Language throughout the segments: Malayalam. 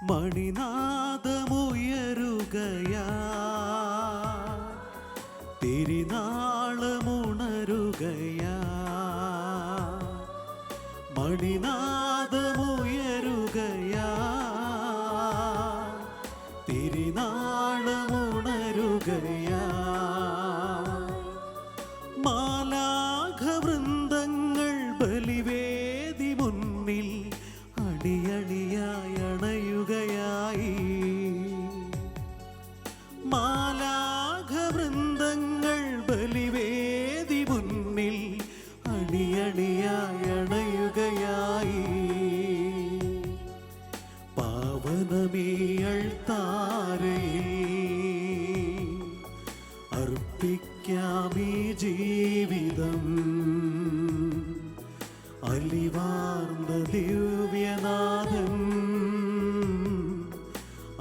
മണിനാദമുയരുകയാ, തിരുനാളമുണരുകയാ. മണിനാദമുയരുകയാ, തിരുനാളമുണരുകയാ. മാലാഘവൃന്ദങ്ങൾ ബലിവേദി മുന്നിൽ അണിയണിയായി അണയുകയായി. മാലാഘവൃന്ദങ്ങൾ ബലിവേദി മുന്നിൽ അണിയണിയായി അണയുകയായി. പാവനമീയൾത്താരയിൽ അർപ്പിക്കാമീ ജീവിതം, അലിവാർന്ന ദിവ്യനാഥൻ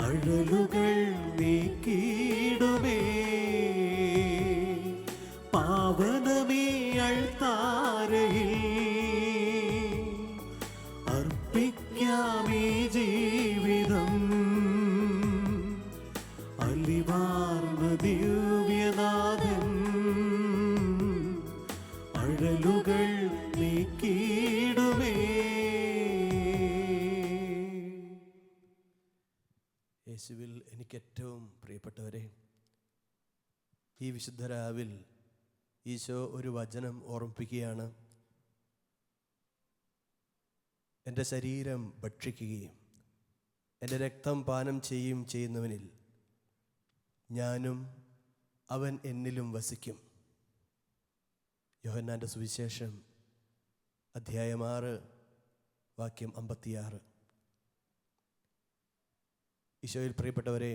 അഴലുകൾ നീക്കിയിടുമേ. പാവനമീയൾത്താരയിൽ അർപ്പിക്കാമീ ജീവിതം, അലിവാർന്ന ദിവ്യനാഥൻ അഴലുകൾ നീക്കിയിടുമേ. യേശുവിൽ എനിക്കേറ്റവും പ്രിയപ്പെട്ടവരെ, ഈ വിശുദ്ധ രാവിൽ ഈശോ ഒരു വചനം ഓർമ്മിപ്പിക്കുകയാണ്. എൻ്റെ ശരീരം ഭക്ഷിക്കുകയും എൻ്റെ രക്തം പാനം ചെയ്യുന്നവനിൽ ഞാനും അവൻ എന്നിലും വസിക്കും. യോഹന്നാൻ്റെ സുവിശേഷം അധ്യായം 6 വാക്യം 56. ഈശോയിൽ പ്രിയപ്പെട്ടവരെ,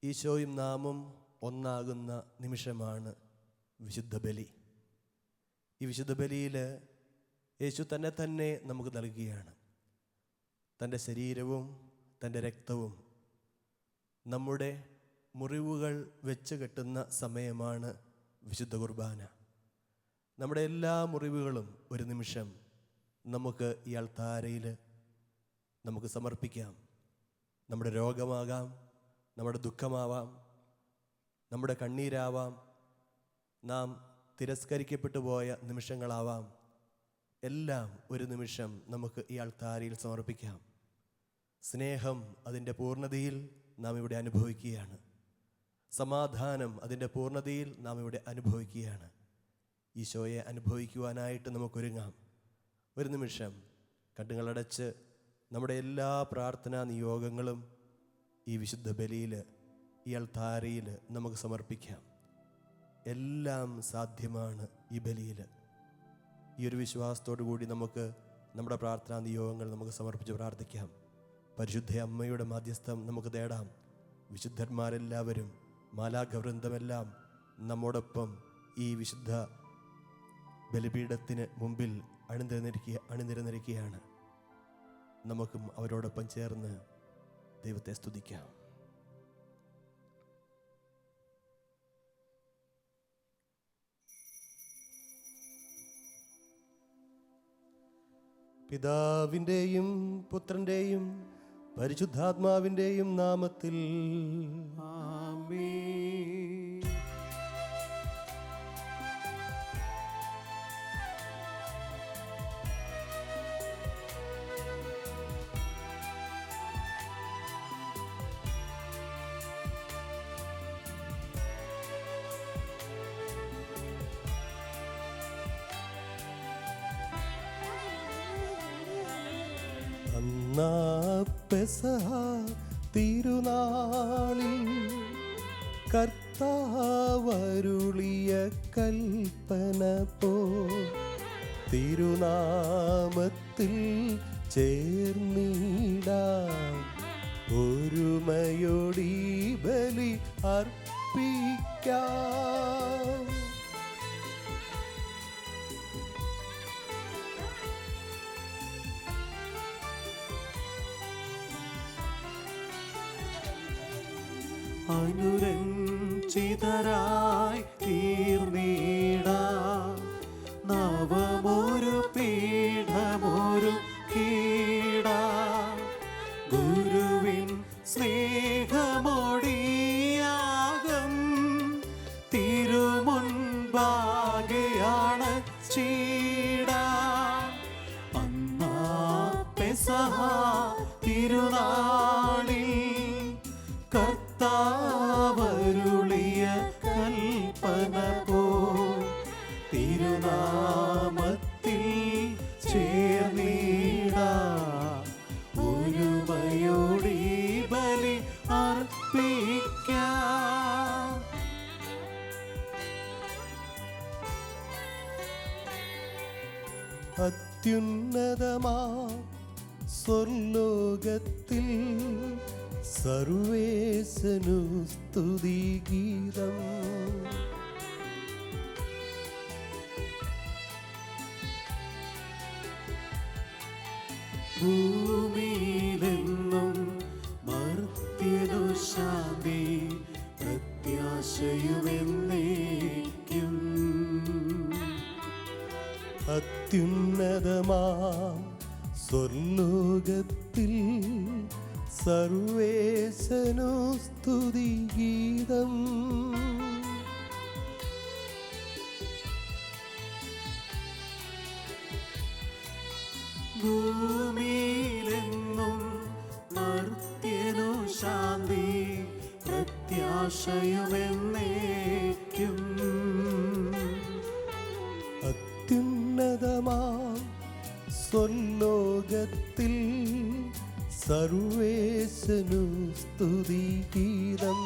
ഈശോയും നാമും ഒന്നാകുന്ന നിമിഷമാണ് വിശുദ്ധ ബലി. ഈ വിശുദ്ധ ബലിയിൽ യേശു തന്നെ നമുക്ക് നൽകുകയാണ്. തൻ്റെ ശരീരവും തൻ്റെ രക്തവും നമ്മുടെ മുറിവുകൾ വെച്ച് കെട്ടുന്ന സമയമാണ് വിശുദ്ധ കുർബാന. നമ്മുടെ എല്ലാ മുറിവുകളും ഒരു നിമിഷം നമുക്ക് ഈ അൾത്താരയിൽ നമുക്ക് സമർപ്പിക്കാം. നമ്മുടെ രോഗമാകാം, നമ്മുടെ ദുഃഖമാവാം, നമ്മുടെ കണ്ണീരാവാം, നാം തിരസ്കരിക്കപ്പെട്ടു പോയ നിമിഷങ്ങളാവാം. എല്ലാം ഒരു നിമിഷം നമുക്ക് ഈ അൾത്താരയിൽ സമർപ്പിക്കാം. സ്നേഹം അതിൻ്റെ പൂർണ്ണതയിൽ നാം ഇവിടെ അനുഭവിക്കുകയാണ്. സമാധാനം അതിൻ്റെ പൂർണ്ണതയിൽ നാം ഇവിടെ അനുഭവിക്കുകയാണ്. ഈശോയെ അനുഭവിക്കുവാനായിട്ട് നമുക്കൊരുങ്ങാം. ഒരു നിമിഷം കണ്ണുകളടച്ച് നമ്മുടെ എല്ലാ പ്രാർത്ഥനാ നിയോഗങ്ങളും ഈ വിശുദ്ധ ബലിയിൽ, ഈ അൾത്താരയിൽ നമുക്ക് സമർപ്പിക്കാം. എല്ലാം സാധ്യമാണ് ഈ ബലിയിൽ. ഈ ഒരു വിശ്വാസത്തോടു കൂടി നമുക്ക് നമ്മുടെ പ്രാർത്ഥനാ നിയോഗങ്ങൾ നമുക്ക് സമർപ്പിച്ച് പ്രാർത്ഥിക്കാം. പരിശുദ്ധ അമ്മയുടെ മാധ്യസ്ഥം നമുക്ക് തേടാം. വിശുദ്ധന്മാരെല്ലാവരും, മാലാഖവൃന്ദമെല്ലാം നമ്മോടൊപ്പം ഈ വിശുദ്ധ ബലിപീഠത്തിന് മുമ്പിൽ അണിനിരന്നിരിക്കുകയാണ്. നമുക്കും അവരോടൊപ്പം ചേർന്ന് ദൈവത്തെ സ്തുതിക്കാം. പിതാവിൻ്റെയും പുത്രൻ്റെയും പരിശുദ്ധാത്മാവിൻ്റെയും നാമത്തിൽ ആമേൻ. അന്നാ പെസഹ തിരുനാളിൽ കർത്താവരുളിയ കൽപ്പന പോ തിരുനാമത്തിൽ ചേർന്നിടാം. ഒരുമയോടി ബലി അർപ്പിക്കാം. അനുരഞ്ജിതരായി തീർന്നിടാം. നവമൊരു പീഠമൊരു കീടാം. ഗുരു അന്നാ പെസഹ തിരുനാളിൽ കർത്താവരുളിയ കൽപ്പന പോൽ തിരുനാമത്തിൽ ചേർന്നിടാം. ഒരുമയോടെ ബലി അർപ്പിക്കാം. അത്യുന്നതമാ സ്വർലോകത്തിൽ സർവേശനു സ്തുതിഗീതം. ഭൂമിയിലെന്നും മർത്യനു ശാന്തി പ്രത്യാശയുമെന്നേക്കും. അത്യുന്നതമാം സ്വർലോകത്തിൽ സർവേശനു സ്തുതിഗീതം. ഭൂമിയിലെന്നും മർത്യനു ശാന്തി പ്രത്യാശയുമെന്നേക്കും. അത്യുന്നതമാം സ്വർലോകത്തിൽ സർവേശനു സ്തുതിഗീതം.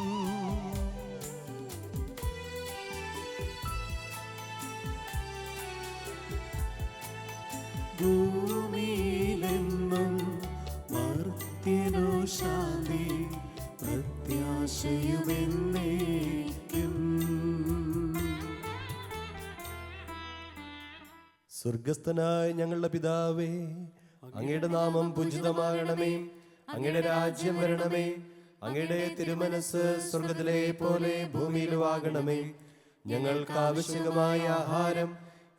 ഭൂമിയിലെന്നും മർത്യനു ശാന്തി പ്രത്യാശയുമെന്നേക്കും. സ്വർഗസ്ഥനായ ഞങ്ങളുടെ പിതാവേ, അങ്ങയുടെ നാമം പൂജിതമാകണമേ. അങ്ങയുടെ രാജ്യം വരണമേ. അങ്ങയുടെ തിരുമനസ് സ്വർഗത്തിലെ പോലെ ഭൂമിയിലും ആകണമേ. ഞങ്ങൾക്ക് ആവശ്യമായ ആഹാരം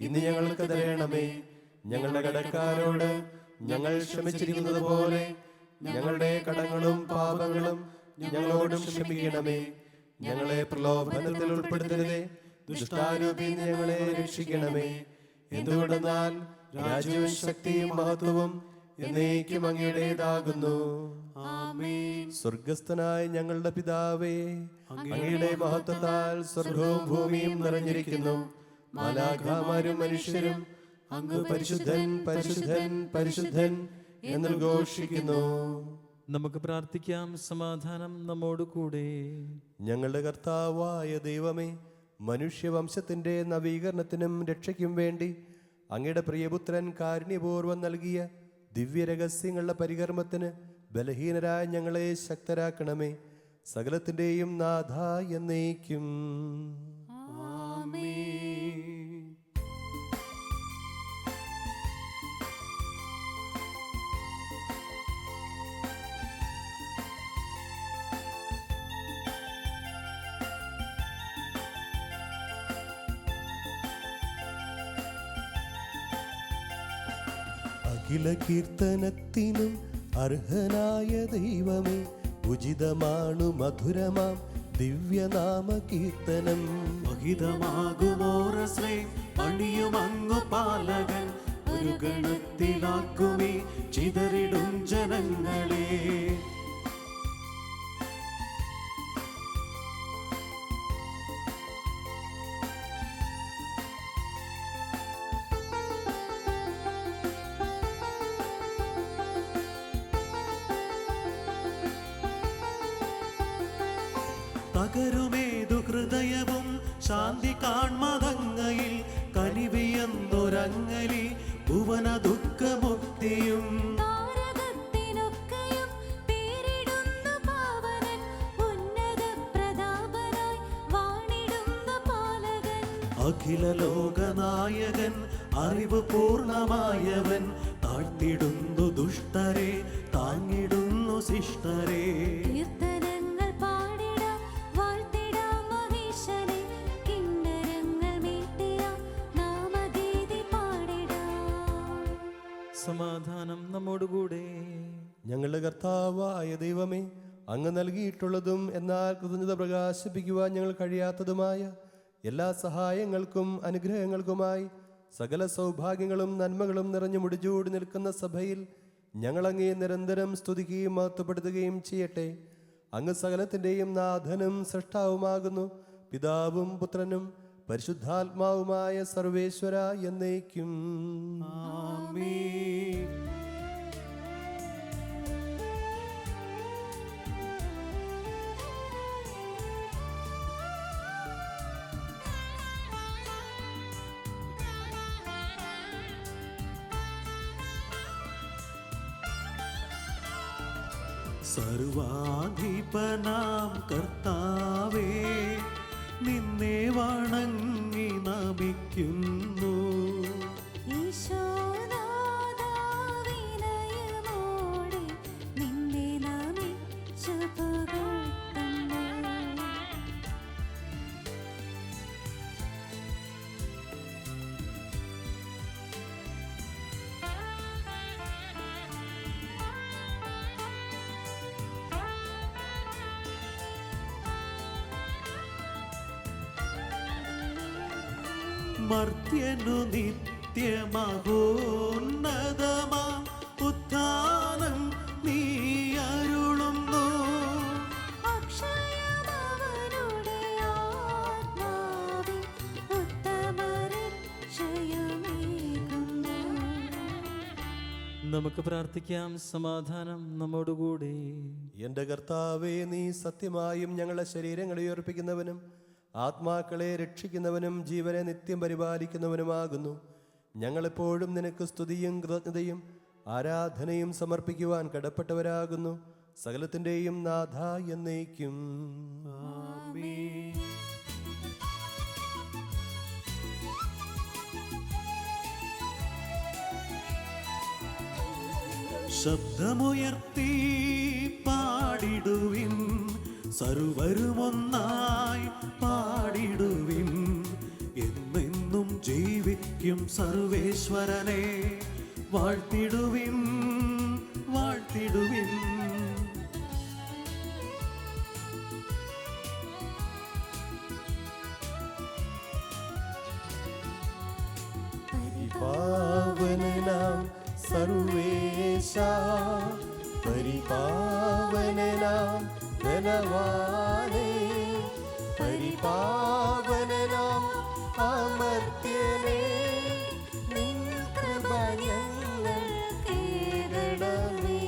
ഇന്ന് ഞങ്ങൾക്ക് തരണമേ. ഞങ്ങളുടെ കടക്കാരോട് ഞങ്ങൾ ക്ഷമിച്ചിരിക്കുന്നത് പോലെ ഞങ്ങളുടെ കടങ്ങളും പാപങ്ങളും ഞങ്ങളോടും ക്ഷമിക്കണമേ. ഞങ്ങളെ പ്രലോഭനത്തിൽ ഉൾപ്പെടുത്തരുതേ, ദുഷ്ടാരൂപിയിൽ നിന്ന് ഞങ്ങളെ രക്ഷിക്കണമേ. എന്തുകൊണ്ടെന്നാൽ രാജ്യവും ശക്തിയും മഹത്വവും എന്നേക്കും അങ്ങയുടേതാകുന്നു. ആമേൻ. സ്വർഗസ്ഥനായ ഞങ്ങളുടെ പിതാവേ, അങ്ങയുടെ മഹത്വത്താൽ സ്വർഗവും ഭൂമിയും നിറഞ്ഞിരിക്കുന്നു. മാലാഖമാരും മനുഷ്യരും അങ്ങ് പരിശുദ്ധൻ പരിശുദ്ധൻ പരിശുദ്ധൻ എന്ന് ഘോഷിക്കുന്നു. നമുക്ക് പ്രാർത്ഥിക്കാം. സമാധാനം നമ്മോട് കൂടെ. ഞങ്ങളുടെ കർത്താവായ ദൈവമേ, മനുഷ്യവംശത്തിന്റെ നവീകരണത്തിനും രക്ഷയ്ക്കും വേണ്ടി അങ്ങയുടെ പ്രിയപുത്രൻ കാരുണ്യപൂർവ്വം നൽകിയ ദിവ്യരഹസ്യങ്ങളുടെ പരികർമ്മത്തിന് ബലഹീനരായ ഞങ്ങളെ ശക്തരാക്കണമേ. സകലത്തിൻ്റെയും നാഥ എന്നേക്കും. ആമേൻ. അഖില കീർത്തനത്തിനും അർഹനായ ദൈവമേ, ഉചിതമാണു മധുരമാം ദിവ്യനാമ കീർത്തനം. മഹിതമാകുമോറസ്ലേ പണിയുമങ്ങു പാലകൻ, ഒരു ഗണത്തിലാക്കുമേ ചിതറിടും ജനങ്ങളെ. തകരുമേതു ഹൃദയവും ശാന്തി കാൺമതങ്ങയിൽ, കനിവിയെന്നൊരങ്ങലി ഭുവന ദുഃഖമുക്തിയും. അഖില ലോകനായകൻ അറിവ് പൂർണ്ണമായവൻ, താഴ്ത്തിടുന്നു ദുഷ്ടരെ താങ്ങിടുന്നു ശിഷ്ടരെ. സമാധാനം നമ്മോടുകൂടെ. ഞങ്ങളുടെ കർത്താവായ ദൈവമേ, അങ്ങ് നൽകിയിട്ടുള്ളതും എന്നാൽ കൃതജ്ഞത പ്രകാശിപ്പിക്കുവാൻ ഞങ്ങൾ കഴിയാത്തതുമായ എല്ലാ സഹായങ്ങൾക്കും അനുഗ്രഹങ്ങൾക്കുമായി സകല സൗഭാഗ്യങ്ങളും നന്മകളും നിറഞ്ഞു മുടിചൂടി നിൽക്കുന്ന സഭയിൽ ഞങ്ങളങ്ങേ നിരന്തരം സ്തുതിക്കുകയും മഹത്വപ്പെടുത്തുകയും ചെയ്യട്ടെ. അങ്ങ് സകലത്തിൻ്റെയും നാഥനും സൃഷ്ടാവുമാകുന്നു. പിതാവും പുത്രനും പരിശുദ്ധാത്മാവുമായ സർവേശ്വര എന്നേക്കും. ആമേൻ. സർവാധിപനാം കർത്താവേ, നിന്നെ വണങ്ങി നമിക്കുന്നു. ഈശോനാഥാ, വിനയമോടെ നിന്നെ നമിച്ചു പുകഴ്ത്തുന്നു. മർത്യനു നിത്യമഹോന്നതമാ ഉത്ഥാനം നീ അരുളുന്നു. അക്ഷയമവനുടെ ആത്മാവിൽ ഉത്തമരക്ഷയമേകുന്നു. നമുക്ക് പ്രാർത്ഥിക്കാം. സമാധാനം നമ്മോടുകൂടെ. എൻ്റെ കർത്താവേ, നീ സത്യമായും ഞങ്ങളുടെ ശരീരങ്ങളെ ഉയർപ്പിക്കുന്നവനും ആത്മാക്കളെ രക്ഷിക്കുന്നവനും ജീവനെ നിത്യം പരിപാലിക്കുന്നവനുമാകുന്നു. ഞങ്ങളെപ്പോഴും നിനക്ക് സ്തുതിയും കൃതജ്ഞതയും ആരാധനയും സമർപ്പിക്കുവാൻ കടപ്പെട്ടവരാകുന്നു. സകലത്തിൻ്റെയും നാഥ എന്നേക്കും. ആമേൻ. ശബ്ദമുയർത്തി പാടിടുവിൻ, സർവരുമൊന്നായി പാടിടുവിൻ. എന്നെന്നും ജീവിക്കും സർവേശ്വരനെ വാഴ്ത്തിടുവിൻ, വാഴ്ത്തിടുവിൻ. പരിപാവനനാം സർവേശ, പരിപാവനനാം ധനവാനേ, പരിപാവനനാം അമർത്യനേ, നിൻ കൃപ ഞങ്ങൾ കേൾക്കണമേ.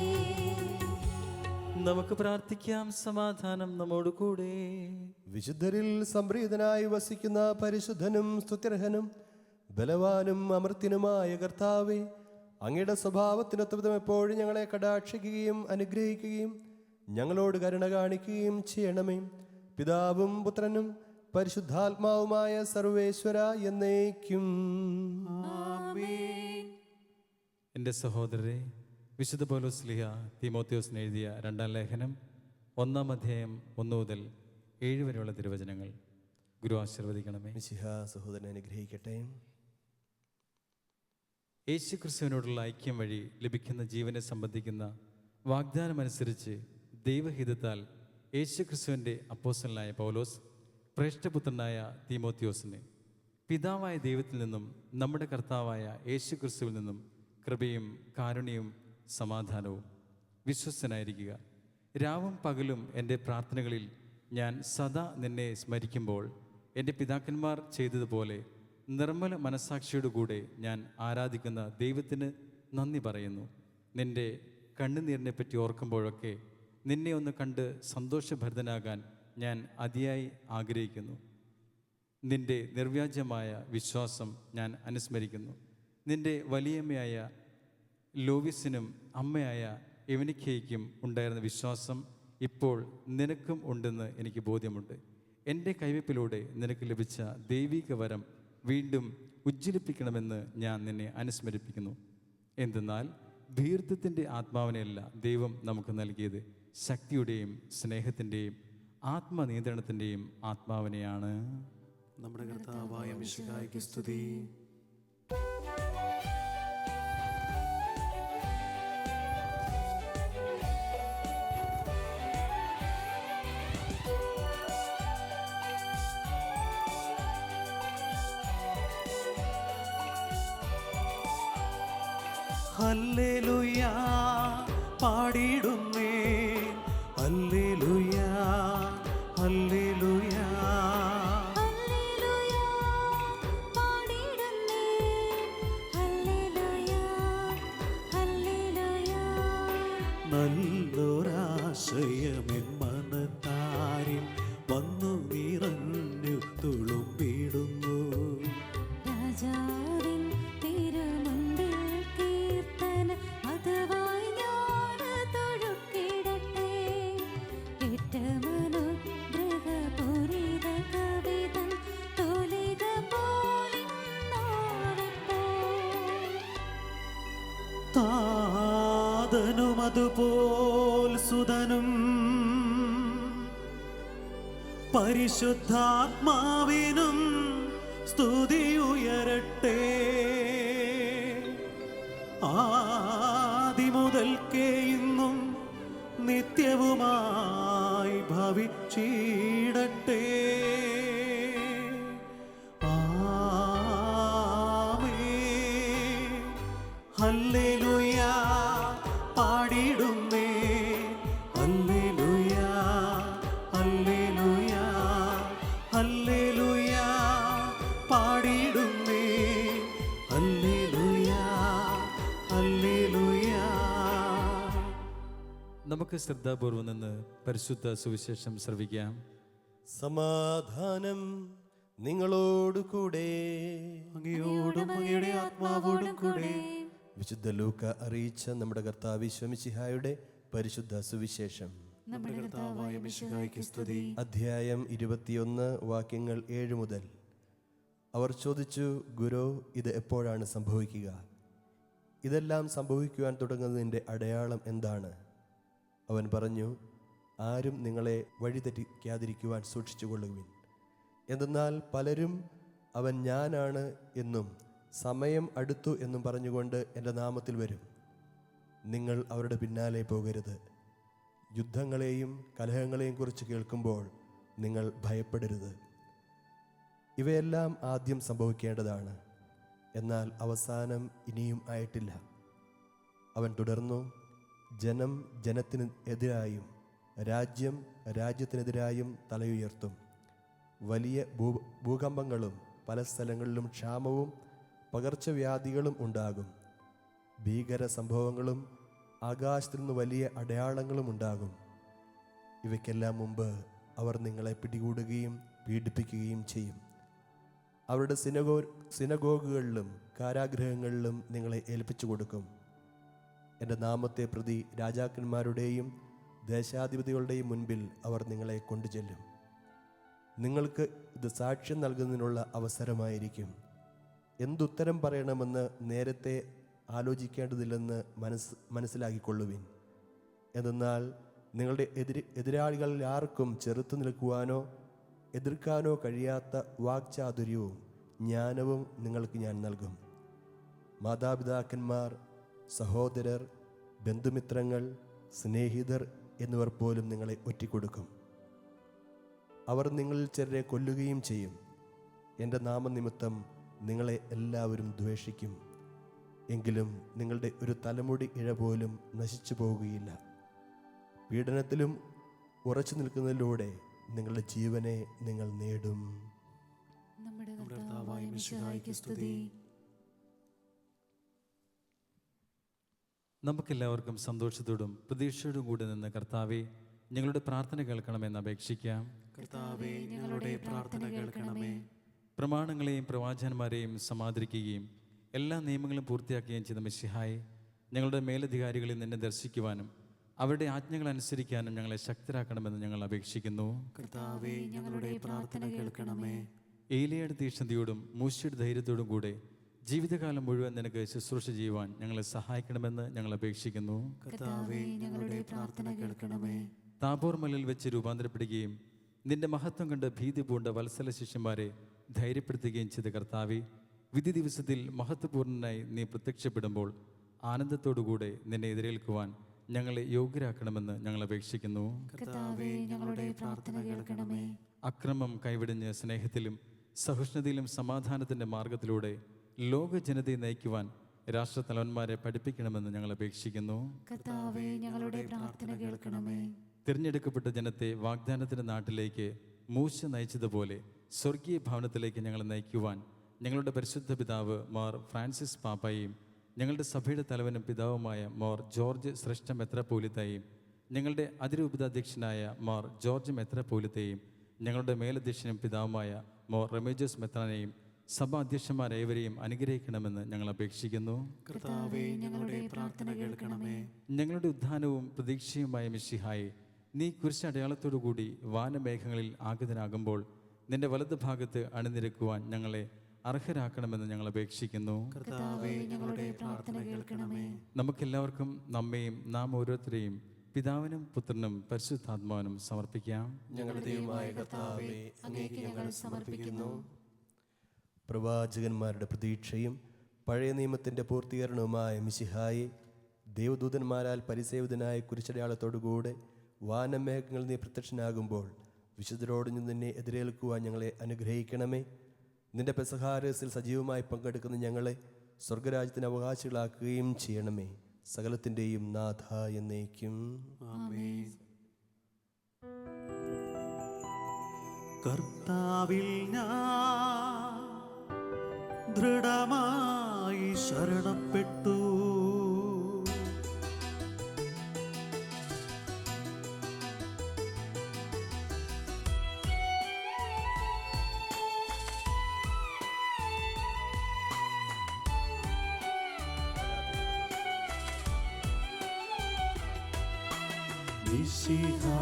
നമുക്ക് പ്രാർത്ഥിക്കാം. സമാധാനം നമ്മോടുകൂടെ. വിശുദ്ധരിൽ സംപ്രീതനായി വസിക്കുന്ന പരിശുദ്ധനും സ്തുത്യർഹനും ബലവാനും അമർത്യനുമായ കർത്താവേ, അങ്ങയുടെ സ്വഭാവത്തിനൊത്തവിധം എപ്പോഴും ഞങ്ങളെ കടാക്ഷിക്കുകയും അനുഗ്രഹിക്കുകയും ഞങ്ങളോട് കരുണ കാണിക്കുകയും ചെയ്യണമേ. പിതാവും പുത്രനും പരിശുദ്ധാത്മാവുമായ സർവേശ്വര എന്നേക്കും. ആമേൻ. എൻ്റെ സഹോദരരെ, വിശുദ്ധ പൗലോസ് ശ്ലീഹ തീമോത്തിയോസിന് എഴുതിയ 2-ാം ലേഖനം 1-ാം അധ്യായം 1 മുതൽ 7 വരെയുള്ള തിരുവചനങ്ങൾ ഗുരു ആശീർവദിക്കണമേ. മിശിഹ സഹോദരനെ അനുഗ്രഹിക്കട്ടെ. യേശു ക്രിസ്തുവിനോടുള്ള ഐക്യം വഴി ലഭിക്കുന്ന ജീവനെ സംബന്ധിക്കുന്ന വാഗ്ദാനമനുസരിച്ച് ദൈവഹിതത്താൽ യേശു ക്രിസ്തുവിൻ്റെ അപ്പോസ്തലനായ പൗലോസ് ശ്രേഷ്ഠപുത്രനായ തീമോത്തിയോസിനെ പിതാവായ ദൈവത്തിൽ നിന്നും നമ്മുടെ കർത്താവായ യേശു ക്രിസ്തുവിൽ നിന്നും കൃപയും കാരുണ്യവും സമാധാനവും. വിശ്വസ്തനായിരിക്കുക. രാവും പകലും എൻ്റെ പ്രാർത്ഥനകളിൽ ഞാൻ സദാ നിന്നെ സ്മരിക്കുമ്പോൾ എൻ്റെ പിതാക്കന്മാർ ചെയ്തതുപോലെ നിർമ്മല മനസ്സാക്ഷിയോടുകൂടെ ഞാൻ ആരാധിക്കുന്ന ദൈവത്തിന് നന്ദി പറയുന്നു. നിൻ്റെ കണ്ണുനീരിനെപ്പറ്റി ഓർക്കുമ്പോഴൊക്കെ നിന്നെ ഒന്ന് കണ്ട് സന്തോഷഭരിതനാകാൻ ഞാൻ അതിയായി ആഗ്രഹിക്കുന്നു. നിൻ്റെ നിർവ്യാജമായ വിശ്വാസം ഞാൻ അനുസ്മരിക്കുന്നു. നിൻ്റെ വലിയമ്മയായ ലോവിസിനും അമ്മയായ എവനിക്കയ്ക്കും ഉണ്ടായിരുന്ന വിശ്വാസം ഇപ്പോൾ നിനക്കും ഉണ്ടെന്ന് എനിക്ക് ബോധ്യമുണ്ട്. എൻ്റെ കൈവയ്പിലൂടെ നിനക്ക് ലഭിച്ച ദൈവിക വരം വീണ്ടും ഉജ്ജ്വലിപ്പിക്കണമെന്ന് ഞാൻ നിന്നെ അനുസ്മരിപ്പിക്കുന്നു. എന്തെന്നാൽ ധീർത്തത്തിൻ്റെ ആത്മാവിനെയല്ല ദൈവം നമുക്ക് നൽകിയത്, ശക്തിയുടെയും സ്നേഹത്തിൻ്റെയും ആത്മനിയന്ത്രണത്തിൻ്റെയും ആത്മാവിനെയാണ്. നമ്മുടെ കർത്താവായ മിശിഹായ്ക്ക് സ്തുതി. ഹല്ലേലൂയ പാടിടുന്നേ ഹല്ലേലൂയ ഹല്ലേലൂയ ഹല്ലേലൂയ പാടിടുന്നേ ഹല്ലേലൂയ ഹല്ലേലൂയ നല്ലൊരാശയമെൻ മനത്താരിൽ വന്നു നിറഞ്ഞു തുളുമ്പിടുന്നു രാജാവിൻ തിരുമുൻപിൽ കീർത്തന മധുവായി ഞാൻ തൊഴുക്കിടട്ടെ ഏറ്റമനുഗ്രഹപൂരിത കവിതം തൂലിക പോലിന്നാവിപ്പോൾ താതനും അതുപോൽ സുതനും പരിശുദ്ധാത്മാവിനും സ്തുതി ഉയരട്ടെ ആദിമുതൽക്കേ ഇന്നും നിത്യവുമായി ഭവിച്ചിടട്ടെ ആമേൻ ഹല്ലേലൂയ പാടിടുന്നേ ഹല്ലേലൂയ ഹല്ലേലൂയ ഹല്ലേലൂയ പാടിടുന്നേ ഹല്ലേലൂയ ഹല്ലേലൂയ. നമുക്ക് ശ്രദ്ധാപൂർവം നിന്ന് പരിശുദ്ധ സുവിശേഷം ശ്രവിക്കാം. സമാധാനം നിങ്ങളോടു കൂടെ. അങ്ങയോടും അങ്ങയുടെ ആത്മാവോടും കൂടെ. വിശുദ്ധ ലൂക്ക അറിയിച്ച നമ്മുടെ കർത്താവ് മിശിഹായുടെ പരിശുദ്ധ സുവിശേഷം. നമ്മുടെ കർത്താവായ മിശിഹായ്ക്ക് സ്തുതി. അധ്യായം 21 വാക്യങ്ങൾ 7 മുതൽ. അവർ ചോദിച്ചു, ഗുരു, ഇത് എപ്പോഴാണ് സംഭവിക്കുക? ഇതെല്ലാം സംഭവിക്കുവാൻ തുടങ്ങുന്നതിൻ്റെ അടയാളം എന്താണ്? അവൻ പറഞ്ഞു, ആരും നിങ്ങളെ വഴിതെറ്റിക്കാതിരിക്കുവാൻ സൂക്ഷിച്ചുകൊള്ളുവിൻ. എന്തെന്നാൽ പലരും അവൻ ഞാനാണ് എന്നും സമയം അടുത്തു എന്നും പറഞ്ഞുകൊണ്ട് എൻ്റെ നാമത്തിൽ വരും. നിങ്ങൾ അവരുടെ പിന്നാലെ പോകരുത്. യുദ്ധങ്ങളെയും കലഹങ്ങളെയും കുറിച്ച് കേൾക്കുമ്പോൾ നിങ്ങൾ ഭയപ്പെടരുത്. ഇവയെല്ലാം ആദ്യം സംഭവിക്കേണ്ടതാണ്, എന്നാൽ അവസാനം ഇനിയും ആയിട്ടില്ല. അവൻ തുടർന്നു, ജനം ജനത്തിന് എതിരായും രാജ്യം രാജ്യത്തിനെതിരായും തലയുയർത്തും. വലിയ ഭൂകമ്പങ്ങളും പല സ്ഥലങ്ങളിലും ക്ഷാമവും പകർച്ചവ്യാധികളും ഉണ്ടാകും. ഭീകര സംഭവങ്ങളും ആകാശത്തിൽ നിന്ന് വലിയ അടയാളങ്ങളും ഉണ്ടാകും. ഇവയ്ക്കെല്ലാം മുമ്പ് അവർ നിങ്ങളെ പിടികൂടുകയും പീഡിപ്പിക്കുകയും ചെയ്യും. അവരുടെ സിനഗോഗുകളിലും കാരാഗൃഹങ്ങളിലും നിങ്ങളെ ഏൽപ്പിച്ചു കൊടുക്കും. എൻ്റെ നാമത്തെ പ്രതി രാജാക്കന്മാരുടെയും ദേശാധിപതികളുടെയും മുൻപിൽ അവർ നിങ്ങളെ കൊണ്ടുചെല്ലും. നിങ്ങൾക്ക് ഇത് സാക്ഷ്യം നൽകുന്നതിനുള്ള അവസരമായിരിക്കും. എന്തുത്തരം പറയണമെന്ന് നേരത്തെ ആലോചിക്കേണ്ടതില്ലെന്ന് മനസ്സിലാക്കിക്കൊള്ളുവിൻ. എന്തെന്നാൽ നിങ്ങളുടെ എതിരാളികളിൽ ആർക്കും ചെറുത്തു നിൽക്കുവാനോ എതിർക്കാനോ കഴിയാത്ത വാക്ചാതുര്യവും ജ്ഞാനവും നിങ്ങൾക്ക് ഞാൻ നൽകും. മാതാപിതാക്കന്മാർ, സഹോദരർ, ബന്ധുമിത്രങ്ങൾ, സ്നേഹിതർ എന്നിവർ പോലും നിങ്ങളെ ഒറ്റിക്കൊടുക്കും. അവർ നിങ്ങളിൽ ചിലരെ കൊല്ലുകയും ചെയ്യും. എൻ്റെ നാമനിമിത്തം നിങ്ങളെ എല്ലാവരും ദ്വേഷിക്കും. എങ്കിലും നിങ്ങളുടെ ഒരു തലമുടി ഇഴ പോലും നശിച്ചു പോവുകയില്ല. പീഡനത്തിലും ഉറച്ചു നിൽക്കുന്നതിലൂടെ നിങ്ങളുടെ ജീവനെ നിങ്ങൾ നേടും. നമ്മുടെ കർത്താവായ മിശിഹായ്ക്ക് സ്തുതി. നമുക്കെല്ലാവർക്കും സന്തോഷത്തോടും പ്രതീക്ഷയോടും കൂടി നിന്ന് കർത്താവെ, ഞങ്ങളുടെ പ്രാർത്ഥന കേൾക്കണമെന്ന് അപേക്ഷിക്കാം. കർത്താവേ, ഞങ്ങളുടെ പ്രാർത്ഥന കേൾക്കണമേ. പ്രമാണങ്ങളെയും പ്രവാചകന്മാരെയും സമാദരിക്കുകയും എല്ലാ നിയമങ്ങളും പൂർത്തിയാക്കുകയും ചെയ്ത മിശിഹായെ, ഞങ്ങളുടെ മേലധികാരികളിൽ നിന്നെ ദർശിക്കുവാനും അവരുടെ ആജ്ഞകൾ അനുസരിക്കാനും ഞങ്ങളെ ശക്തരാക്കണമെന്ന് ഞങ്ങൾ അപേക്ഷിക്കുന്നു. കർത്താവേ, ഞങ്ങളുടെ പ്രാർത്ഥന കേൾക്കണമേ. ഏലിയയുടെ തീക്ഷ്ണതയോടും മൂശയുടെ ധൈര്യത്തോടും കൂടെ ജീവിതകാലം മുഴുവൻ നിനക്ക് ശുശ്രൂഷ ചെയ്യുവാൻ ഞങ്ങളെ സഹായിക്കണമെന്ന് ഞങ്ങൾ അപേക്ഷിക്കുന്നു. കർത്താവേ, ഞങ്ങളുടെ പ്രാർത്ഥന കേൾക്കണമേ. താബോർ മലയിൽ വെച്ച് രൂപാന്തരപ്പെടുകയും നിന്റെ മഹത്വം കണ്ട് ഭീതി പൂണ്ട വത്സല ശിഷ്യന്മാരെ ധൈര്യപ്പെടുത്തുകയും ചെയ്ത കർത്താവെ, വിധി ദിവസത്തിൽ മഹത്വപൂർണനായി നീ പ്രത്യക്ഷപ്പെടുമ്പോൾ ആനന്ദത്തോടുകൂടെ നിന്നെ എതിരേൽക്കുവാൻ ഞങ്ങളെ യോഗ്യരാക്കണമെന്ന് ഞങ്ങൾ അപേക്ഷിക്കുന്നു. കർത്താവേ, ഞങ്ങളുടെ പ്രാർത്ഥന കേൾക്കണമേ. അക്രമം കൈവിടിഞ്ഞ് സ്നേഹത്തിലും സഹിഷ്ണുതയിലും സമാധാനത്തിൻ്റെ മാർഗത്തിലൂടെ ലോക ജനതയെ നയിക്കുവാൻ രാഷ്ട്രത്തലവന്മാരെ പഠിപ്പിക്കണമെന്ന് ഞങ്ങൾ അപേക്ഷിക്കുന്നു. കർത്താവേ, ഞങ്ങളുടെ പ്രാർത്ഥന കേൾക്കണമേ. തിരഞ്ഞെടുക്കപ്പെട്ട ജനത്തെ വാഗ്ദാനത്തിൻ്റെ നാട്ടിലേക്ക് മൂശ നയിച്ചതുപോലെ സ്വർഗീയ ഭവനത്തിലേക്ക് ഞങ്ങളെ നയിക്കുവാൻ ഞങ്ങളുടെ പരിശുദ്ധ പിതാവ് മാർ ഫ്രാൻസിസ് പാപ്പായെയും ഞങ്ങളുടെ സഭയുടെ തലവനും പിതാവുമായ മാർ ജോർജ് ശ്രേഷ്ഠ മെത്രാപ്പോലിത്തയെയും ഞങ്ങളുടെ അതിരൂപതാധ്യക്ഷനായ മാർ ജോർജ് മെത്രാപ്പോലിത്തയെയും ഞങ്ങളുടെ മേലധ്യക്ഷനും പിതാവുമായ മാർ റെമേജോസ് മെത്രാനെയും സഭാ അധ്യക്ഷന്മാരേവരെയും അനുഗ്രഹിക്കണമെന്ന് ഞങ്ങൾ അപേക്ഷിക്കുന്നു. കർത്താവേ, ഞങ്ങളുടെ പ്രാർത്ഥന കേൾക്കണമേ. ഞങ്ങളുടെ ഉദ്ധാനവും പ്രതീക്ഷയുമായ മിശിഹായെ, നീ കുരിശടയാളത്തോടുകൂടി വാനമേഘങ്ങളിൽ ആഗതനാകുമ്പോൾ നിന്റെ വലത് ഭാഗത്ത് അണിനിരക്കുവാൻ ഞങ്ങളെ അർഹരാക്കണമെന്ന് ഞങ്ങൾ അപേക്ഷിക്കുന്നു. കർത്താവേ, ഞങ്ങളുടെ പ്രാർത്ഥന കേൾക്കണമേ. നമുക്കെല്ലാവർക്കും നമ്മെയും നാം ഓരോരുത്തരെയും പിതാവിനും പുത്രനും പരിശുദ്ധാത്മാവിനും സമർപ്പിക്കാം. ഞങ്ങളുടെ ദൈവമായ കർത്താവേ, അങ്ങേക്ക് ഞങ്ങൾ സമർപ്പിക്കുന്നു. പ്രവാചകന്മാരുടെ പ്രതീക്ഷയും പഴയ നിയമത്തിൻ്റെ പൂർത്തീകരണവുമായ മിശിഹായെ, ദേവദൂതന്മാരാൽ പരിസേവിതനായ കുരിശടയാളത്തോടുകൂടെ വാനമേഘങ്ങൾ നീ പ്രത്യക്ഷനാകുമ്പോൾ വിശുദ്ധരോട് നിന്നെ എതിരേൽക്കുവാൻ ഞങ്ങളെ അനുഗ്രഹിക്കണമേ. നിന്റെ പെസഹാരസിൽ സജീവമായി പങ്കെടുക്കുന്ന ഞങ്ങളെ സ്വർഗരാജ്യത്തിന് അവകാശികളാക്കുകയും ചെയ്യണമേ. സകലത്തിൻ്റെയും നാഥ എന്നേക്കും. ആമേൻ. കർത്താവിൽ ഞാൻ ദൃഢമായി ശരണപ്പെട്ടു. മിശിഹാ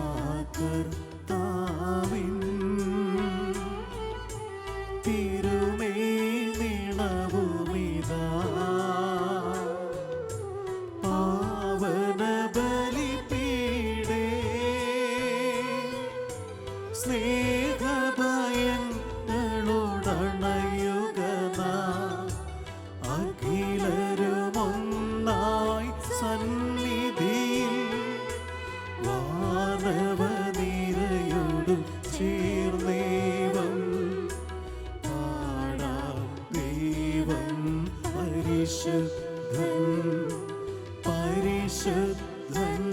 കർത്താവിൻ തിരുമേനിളവുമിതാ, പാവന ബലിപീഠേ സ്നേഹഭയങ്ങളോടണയുക നാം അഖിലരുമൊന്നായി സന്നിധിയിൽ വാനവനിരയോടു ചേർന്നേവം പാടാം. ദൈവം പരിശുദ്ധൻ, പരിശുദ്ധൻ,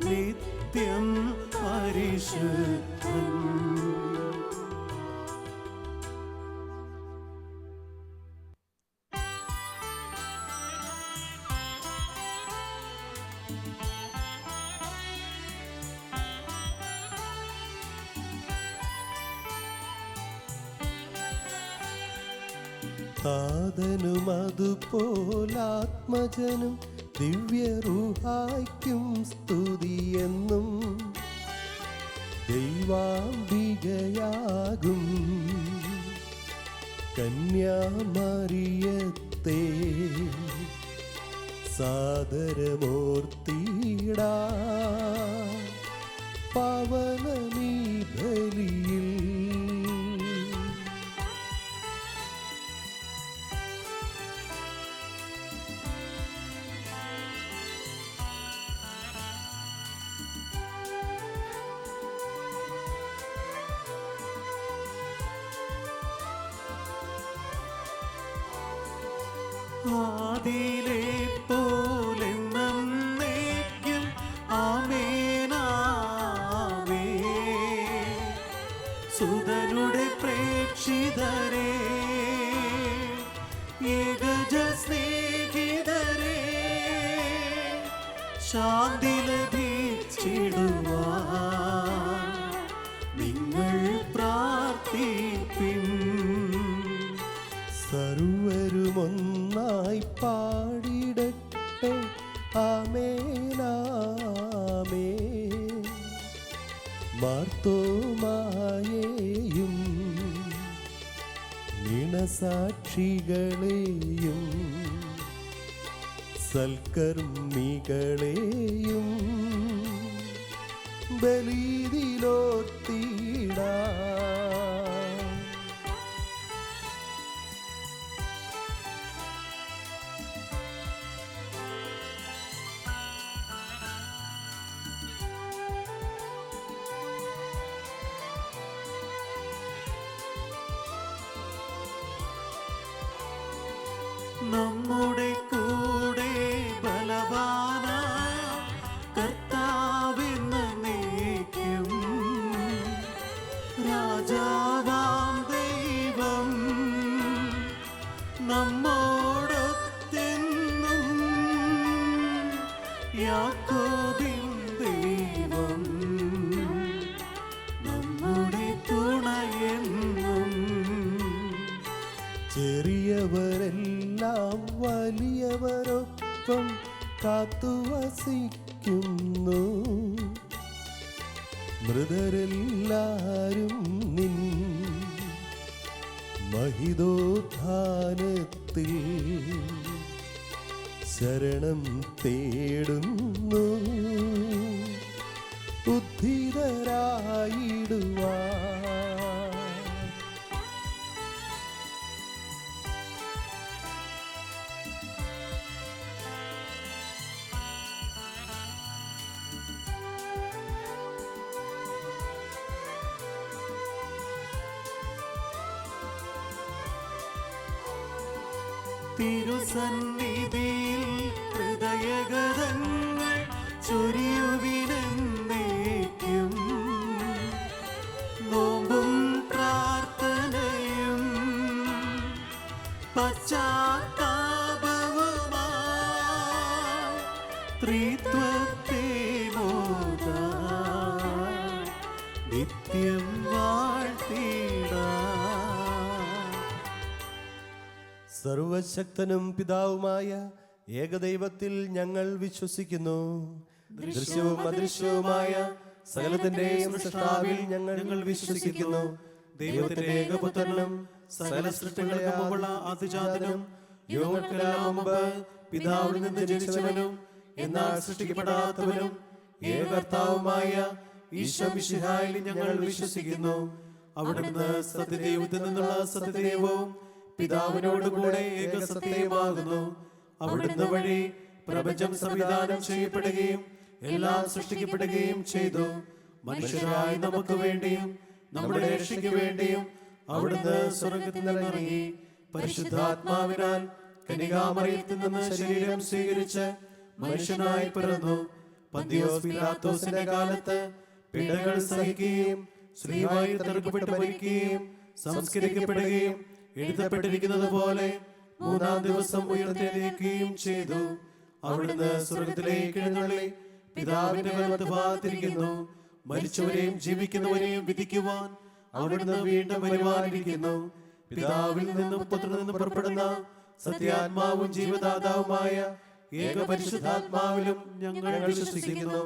നിത്യം പരിശുദ്ധൻ. താതനും അതുപോലാത്മജനും ദിവ്യറൂഹായ്ക്കും സ്തുതിയെന്നും ദൈവാംബികയാകും കന്യാമറിയത്തെ സാദരമൂർത്തിടാ പവനമീ ബലിയിൽ. ആദിയിലെ പോലെന്നേക്കും ആമേനാമേൻ. സുതനുടെ പ്രേക്ഷിതരേ, ഏകജ സ്നേഹിതരേ, ശാന്തി ലഭിച്ചിടുവാൻ നിങ്ങൾ പ്രാർത്ഥിപ്പിൻ. സർവരുമൊന്നായി പാടിടട്ടെ ആമേനാമേൻ. മാർത്തോമായേയും നിണസാക്ഷികളെയും സൽക്കർമ്മികളെയും ബലിയിലോർത്തിടാ. നമ്മുടെ കൂടെ ബലവാന കർത്താവെന്നേക്കും രാജാവാം ദൈവം നമ്മോടൊത്തെന്നും യാക്കോബിൻ ദൈവം നമ്മുടെ തുണയെന്നും. ചെറിയവരെല്ലാം വലിയവരൊപ്പം കാത്തുവസിക്കുന്നു. മൃതരെല്ലാരും നിൻ മഹിതോത്ഥാനത്തിൽ ശരണം തേടുന്നു. ഉദ്ധിതരായിടുവാൻ തിരുസന്നിധിയിൽ ഹൃദയഗതങ്ങൾ ചൊരിയുവിനെന്നേക്കും. നോമ്പും പ്രാർത്ഥനയും പശ്ചാത്താപവുമായി ത്രിത്വത്തെ മോദാൻ നിത്യം വാഴ്ത്തിടാം. സർവശക്തനും പിതാവുമായ ഏകദൈവത്തിൽ ഞങ്ങൾ വിശ്വസിക്കുന്നു. ദൃശ്യവും അദൃശ്യവുമായ സകലത്തിന്റെയും സൃഷ്ടാവിൽ ഞങ്ങൾ വിശ്വസിക്കുന്നു. ദൈവത്തിന്റെ ഏകപുത്രനും സകല സൃഷ്ടികൾക്കും മുമ്പുള്ള ആദിജാതനും യുഗങ്ങൾക്കെല്ലാം മുമ്പ് പിതാവിൽ നിന്ന് ജനിച്ചവനും എന്നാൽ സൃഷ്ടിക്കപ്പെടാത്തവനും ഏകകർത്താവുമായ ഈശോ മിശിഹായിൽ ഞങ്ങൾ വിശ്വസിക്കുന്നു. അവിടുന്ന് സത്യദൈവത്തിൽ നിന്നുള്ള സത്യദൈവവും പിതാവിനോടുകൂടെ ഏകസത്യമാകുന്നു. അവിടുന്ന് വഴി പ്രപഞ്ചം സംവിധാനം ചെയ്യപ്പെടുകയും എല്ലാം സൃഷ്ടിക്കപ്പെടുകയും ചെയ്തു. മനുഷ്യരായി നമുക്ക് വേണ്ടിയും നമ്മുടെ രക്ഷയ്ക്ക് വേണ്ടിയും അവിടുന്ന് സ്വർഗ്ഗത്തിൽ നിന്നിറങ്ങി പരിശുദ്ധാത്മാവിനാൽ കന്യകാമറിയത്തിൽ നിന്ന് ശരീരം സ്വീകരിച്ച് മനുഷ്യനായി പിറന്നു. പന്തിയോസ് പീലാത്തോസിന്റെ കാലത്ത് പീഡകൾ സഹിക്കുകയും സ്ത്രീയായി തടുക്കപ്പെട്ട് മരിക്കുകയും സംസ്കരിക്കപ്പെടുകയും എഴുതപ്പെട്ടിരിക്കുന്നത് പോലെ മൂന്നാം ദിവസം ഉയർത്തെഴുന്നേൽക്കുകയും ചെയ്തു. അവിടുന്ന് സ്വർഗ്ഗത്തിലേക്ക് എഴുന്നള്ളി പിതാവിന്റെ വലത്തുഭാഗത്തിരിക്കുന്നു. മരിച്ചവരെയും ജീവിക്കുന്നവരെയും വിധിക്കുവാൻ അവിടുന്ന് വീണ്ടും വരുവാനിരിക്കുന്നു. പിതാവിൽ നിന്നും പുത്രനിൽ നിന്നും പുറപ്പെടുന്ന സത്യാത്മാവും ജീവദാതാവുമായ ഏക പരിശുദ്ധാത്മാവിലും ഞങ്ങൾ വിശ്വസിക്കുന്നു.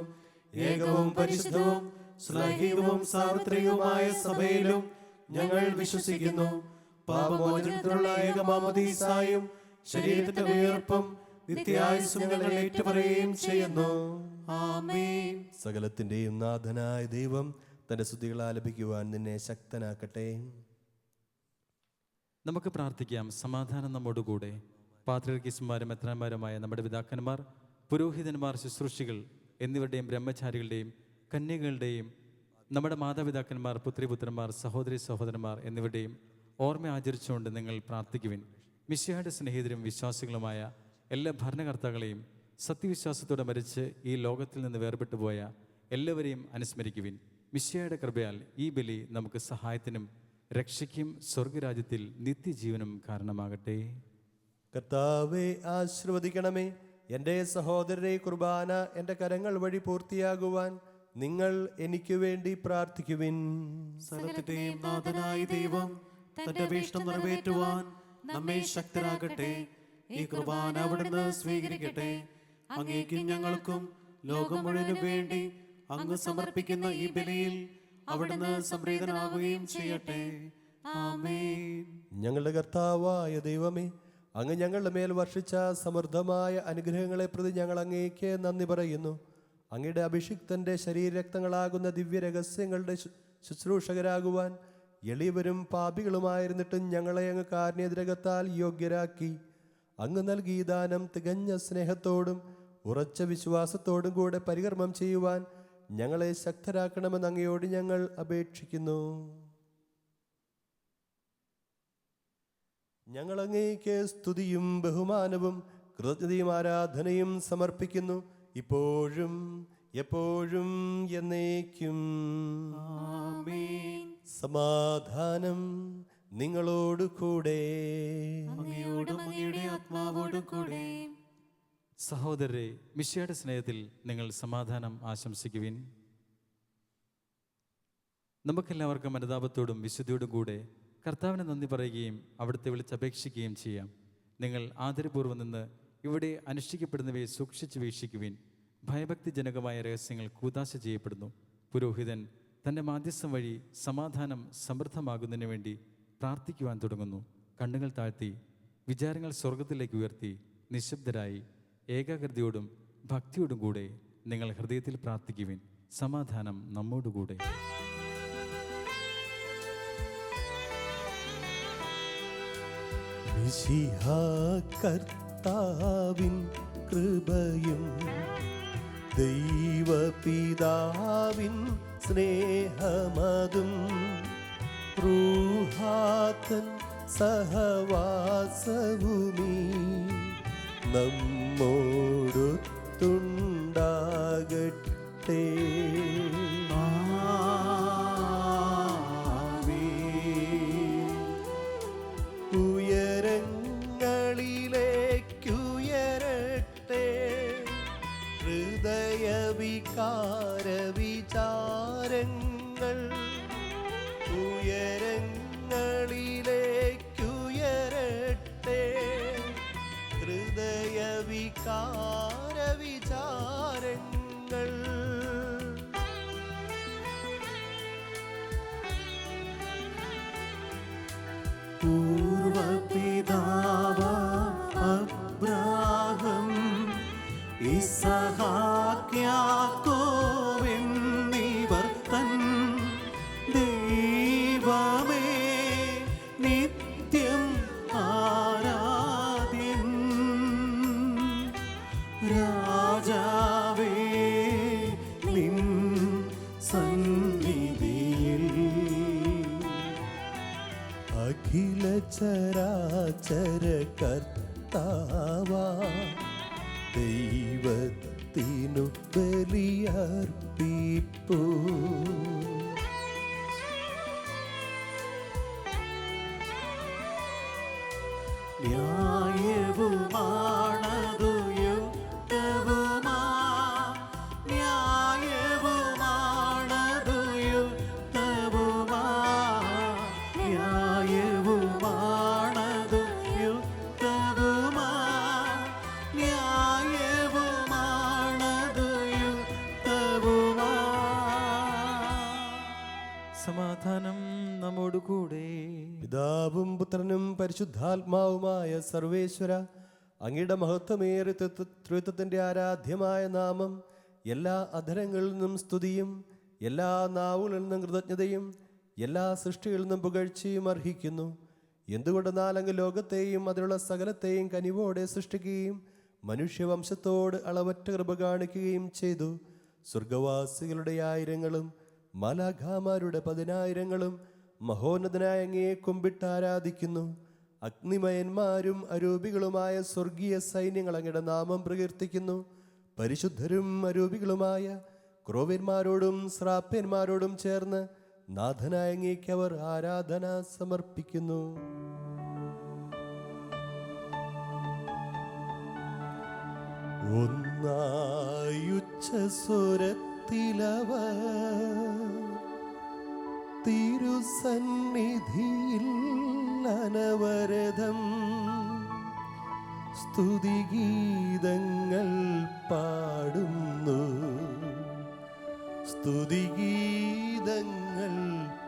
ഏകവും പരിശുദ്ധവും ശ്ലൈഹികവും സാർവത്രികവുമായ സഭയിലും ഞങ്ങൾ വിശ്വസിക്കുന്നു. പാപമോചനത്തിനുള്ള ഏകമാമോദീസായും ശരീരത്തിന്റെ ഉയർപ്പും നിത്യായുസ്സും ഞങ്ങൾ ഏറ്റുപറയുകയും ചെയ്യുന്നു. ആമേൻ. സകലത്തിന്റെയും നാഥനായ ദൈവം തന്റെ സ്തുതികൾ ആലപിക്കുവാൻ നിന്നെ ശക്തനാക്കട്ടെ. നമുക്ക് പ്രാർത്ഥിക്കാം. സമാധാനം നമ്മോടുകൂടെ. പാത്രിയർക്കീസുമാരും മെത്രാന്മാരുമായ നമ്മുടെ പിതാക്കന്മാർ, പുരോഹിതന്മാർ, ശുശ്രൂഷികൾ എന്നിവരുടെയും ബ്രഹ്മചാരികളുടെയും കന്യകളുടെയും നമ്മുടെ മാതാപിതാക്കന്മാർ, പുത്രിപുത്രന്മാർ, സഹോദരി സഹോദരന്മാർ എന്നിവരുടെയും ഓർമ്മ ആചരിച്ചുകൊണ്ട് നിങ്ങൾ പ്രാർത്ഥിക്കുവിൻ. മിശിഹായുടെ സ്നേഹിതരും വിശ്വാസികളുമായ എല്ലാ ഭരണകർത്താക്കളെയും സത്യവിശ്വാസത്തോടെ മരിച്ച് ഈ ലോകത്തിൽ നിന്ന് വേർപെട്ടു പോയ എല്ലാവരെയും അനുസ്മരിക്കുവിൻ. മിശിഹായുടെ കൃപയാൽ ഈ ബലി നമുക്ക് സഹായത്തിനും രക്ഷയ്ക്കും സ്വർഗരാജ്യത്തിൽ നിത്യജീവനും കാരണമാകട്ടെ. കർത്താവെ ആശീർവദിക്കണമേ. എൻ്റെ സഹോദരരെ, കുർബാന എൻ്റെ കരങ്ങൾ വഴി പൂർത്തിയാകുവാൻ നിങ്ങൾ എനിക്ക് വേണ്ടി പ്രാർത്ഥിക്കുവിൻ. സകലത്തിന്റെയും നാഥനായ ദൈവം തന്റെ അപേക്ഷ നിറവേറ്റുവാൻ നമ്മെ ശക്തരാകട്ടെ. ഈ കുർബാന അവിടുന്ന് സ്വീകരിക്കട്ടെ. അങ്ങേക്കും ഞങ്ങൾക്കും ലോകം മുഴുവനും വേണ്ടി അങ്ങ് സമർപ്പിക്കുന്ന ഈ ബലിയിൽ അവിടുന്ന് സംപ്രീതനാകുകയും ചെയ്യട്ടെ. ആമേൻ. ഞങ്ങളുടെ കർത്താവായ ദൈവമേ, അങ്ങ് ഞങ്ങളുടെ മേൽ വർഷിച്ച സമൃദ്ധമായ അനുഗ്രഹങ്ങളെ പ്രതി ഞങ്ങൾ അങ്ങേക്ക് നന്ദി പറയുന്നു. അങ്ങയുടെ അഭിഷിക്തന്റെ ശരീരരക്തങ്ങളാകുന്ന ദിവ്യരഹസ്യങ്ങളുടെ ശുശ്രൂഷകരാകുവാൻ എളിയവരും പാപികളുമായിരുന്നിട്ടും ഞങ്ങളെ അങ്ങ് കാരുണ്യദ്രകത്താൽ യോഗ്യരാക്കി. അങ്ങ് നൽകിയ ദാനം തികഞ്ഞ സ്നേഹത്തോടും ഉറച്ച വിശ്വാസത്തോടും കൂടെ പരികർമ്മം ചെയ്യുവാൻ ഞങ്ങളെ ശക്തരാക്കണമെന്ന് അങ്ങയോട് ഞങ്ങൾ അപേക്ഷിക്കുന്നു. ഞങ്ങൾ അങ്ങേക്ക് സ്തുതിയും ബഹുമാനവും കൃതജ്ഞതയും ആരാധനയും സമർപ്പിക്കുന്നു, ഇപ്പോഴും എപ്പോഴും എന്നേക്കും. ആമേൻ. സമാധാനം നിങ്ങളോടു കൂടെ. അങ്ങയോടും അങ്ങയുടെ ആത്മാവോടും കൂടെ. സഹോദരരെ, മിശിഹായുടെ സ്നേഹത്തിൽ നിങ്ങൾ സമാധാനം ആശംസിക്കുവിൻ. നമുക്കെല്ലാവർക്കും അനുതാപത്തോടും വിശുദ്ധിയോടും കൂടെ കർത്താവിന് നന്ദി പറയുകയും അവിടുത്തെ വിളിച്ചപേക്ഷിക്കുകയും ചെയ്യാം. നിങ്ങൾ ആദരപൂർവ്വം നിന്ന് ഇവിടെ അനുഷ്ഠിക്കപ്പെടുന്നവയെ സൂക്ഷിച്ചു വീക്ഷിക്കുവിൻ. ഭയഭക്തിജനകമായ രഹസ്യങ്ങൾ കൂദാശ ചെയ്യപ്പെടുന്നു. പുരോഹിതൻ തൻ്റെ മാധ്യസ്ഥം വഴി സമാധാനം സമൃദ്ധമാകുന്നതിന് വേണ്ടി പ്രാർത്ഥിക്കുവാൻ തുടങ്ങുന്നു. കണ്ണുകൾ താഴ്ത്തി വിചാരങ്ങൾ സ്വർഗത്തിലേക്ക് ഉയർത്തി നിശബ്ദരായി ഏകാഗ്രതയോടും ഭക്തിയോടും കൂടെ നിങ്ങൾ ഹൃദയത്തിൽ പ്രാർത്ഥിക്കുവിൻ. സമാധാനം നമ്മോടുകൂടെ. മിശിഹാ കർത്താവിൻ കൃപയും ദൈവപിതാവിൻ സ്നേഹമതും റൂഹാതൻ സഹവാസവുമീ നമ്മോടൊത്തുണ്ടാകട്ടെ. ഉയരങ്ങളിലേക്കുയരട്ടെ ഹൃദയവികാര വിചാരങ്ങൾ. ഉയരങ്ങളിലേക്കുയരട്ടെ ഹൃദയവികാര വിചാരങ്ങൾ. പൂർവപിതാവ് അബ്രാഹം ഇസഹാക്ക് യാക്കോബ് എന്നിവർ തൻ ദൈവമേ നിത്യം ആരാധ്യൻ. രാജാവേ നിൻ സന്നിധിയിൽ അഖില ചരാചര കർത്താവാ ദൈവത്തിനു ബലിയർപ്പിപ്പൂ. ന്യായവുമാണതു യുക്തവുമാ. ന്യായവുമാണതു യുക്തവുമാ. ന്യായവുമാണതു യുക്തവുമാ. ന്യായവുമാണതു യുക്തവുമാ. സമാധാനം നമ്മോടുകൂടെ. പിതാവും പുത്രനും പരിശുദ്ധാത്മാവുമായ സർവേശ്വര, അങ്ങയുടെ മഹത്വമേറിയ ത്രിത്വത്തിന്റെ ആരാധ്യമായ നാമം എല്ലാ അധരങ്ങളിൽ നിന്നും സ്തുതിയും എല്ലാ നാവുകളിൽ നിന്നും കൃതജ്ഞതയും എല്ലാ സൃഷ്ടികളിൽ നിന്നും പുകഴ്ചയും അർഹിക്കുന്നു. എന്തുകൊണ്ടെന്നാൽ അങ്ങ് ലോകത്തെയും അതിലുള്ള സകലത്തെയും കനിവോടെ സൃഷ്ടിക്കുകയും മനുഷ്യവംശത്തോട് അളവറ്റ കൃപ കാണിക്കുകയും ചെയ്തു. സ്വർഗവാസികളുടെ ആയിരങ്ങളും മാലാഖാമാരുടെ 10,000ങ്ങളും മഹോന്നതനായ അങ്ങയെ കുമ്പിട്ട് ആരാധിക്കുന്നു. അഗ്നിമയന്മാരും അരൂപികളുമായ സ്വർഗീയ സൈന്യങ്ങൾ അങ്ങയുടെ നാമം പ്രകീർത്തിക്കുന്നു. പരിശുദ്ധരും അരൂപികളുമായ ക്രോവ്യന്മാരോടും ശ്രാപ്യന്മാരോടും ചേർന്ന് നാഥനായ അങ്ങേക്ക് അവർ ആരാധന സമർപ്പിക്കുന്നു. ഒന്നായുച്ചസ്വരത്തിലവർ തിരുസന്നിധിയിൽ അനവരതം സ്തുതിഗീതങ്ങൾ പാടുന്നു. സ്തുതിഗീതങ്ങൾ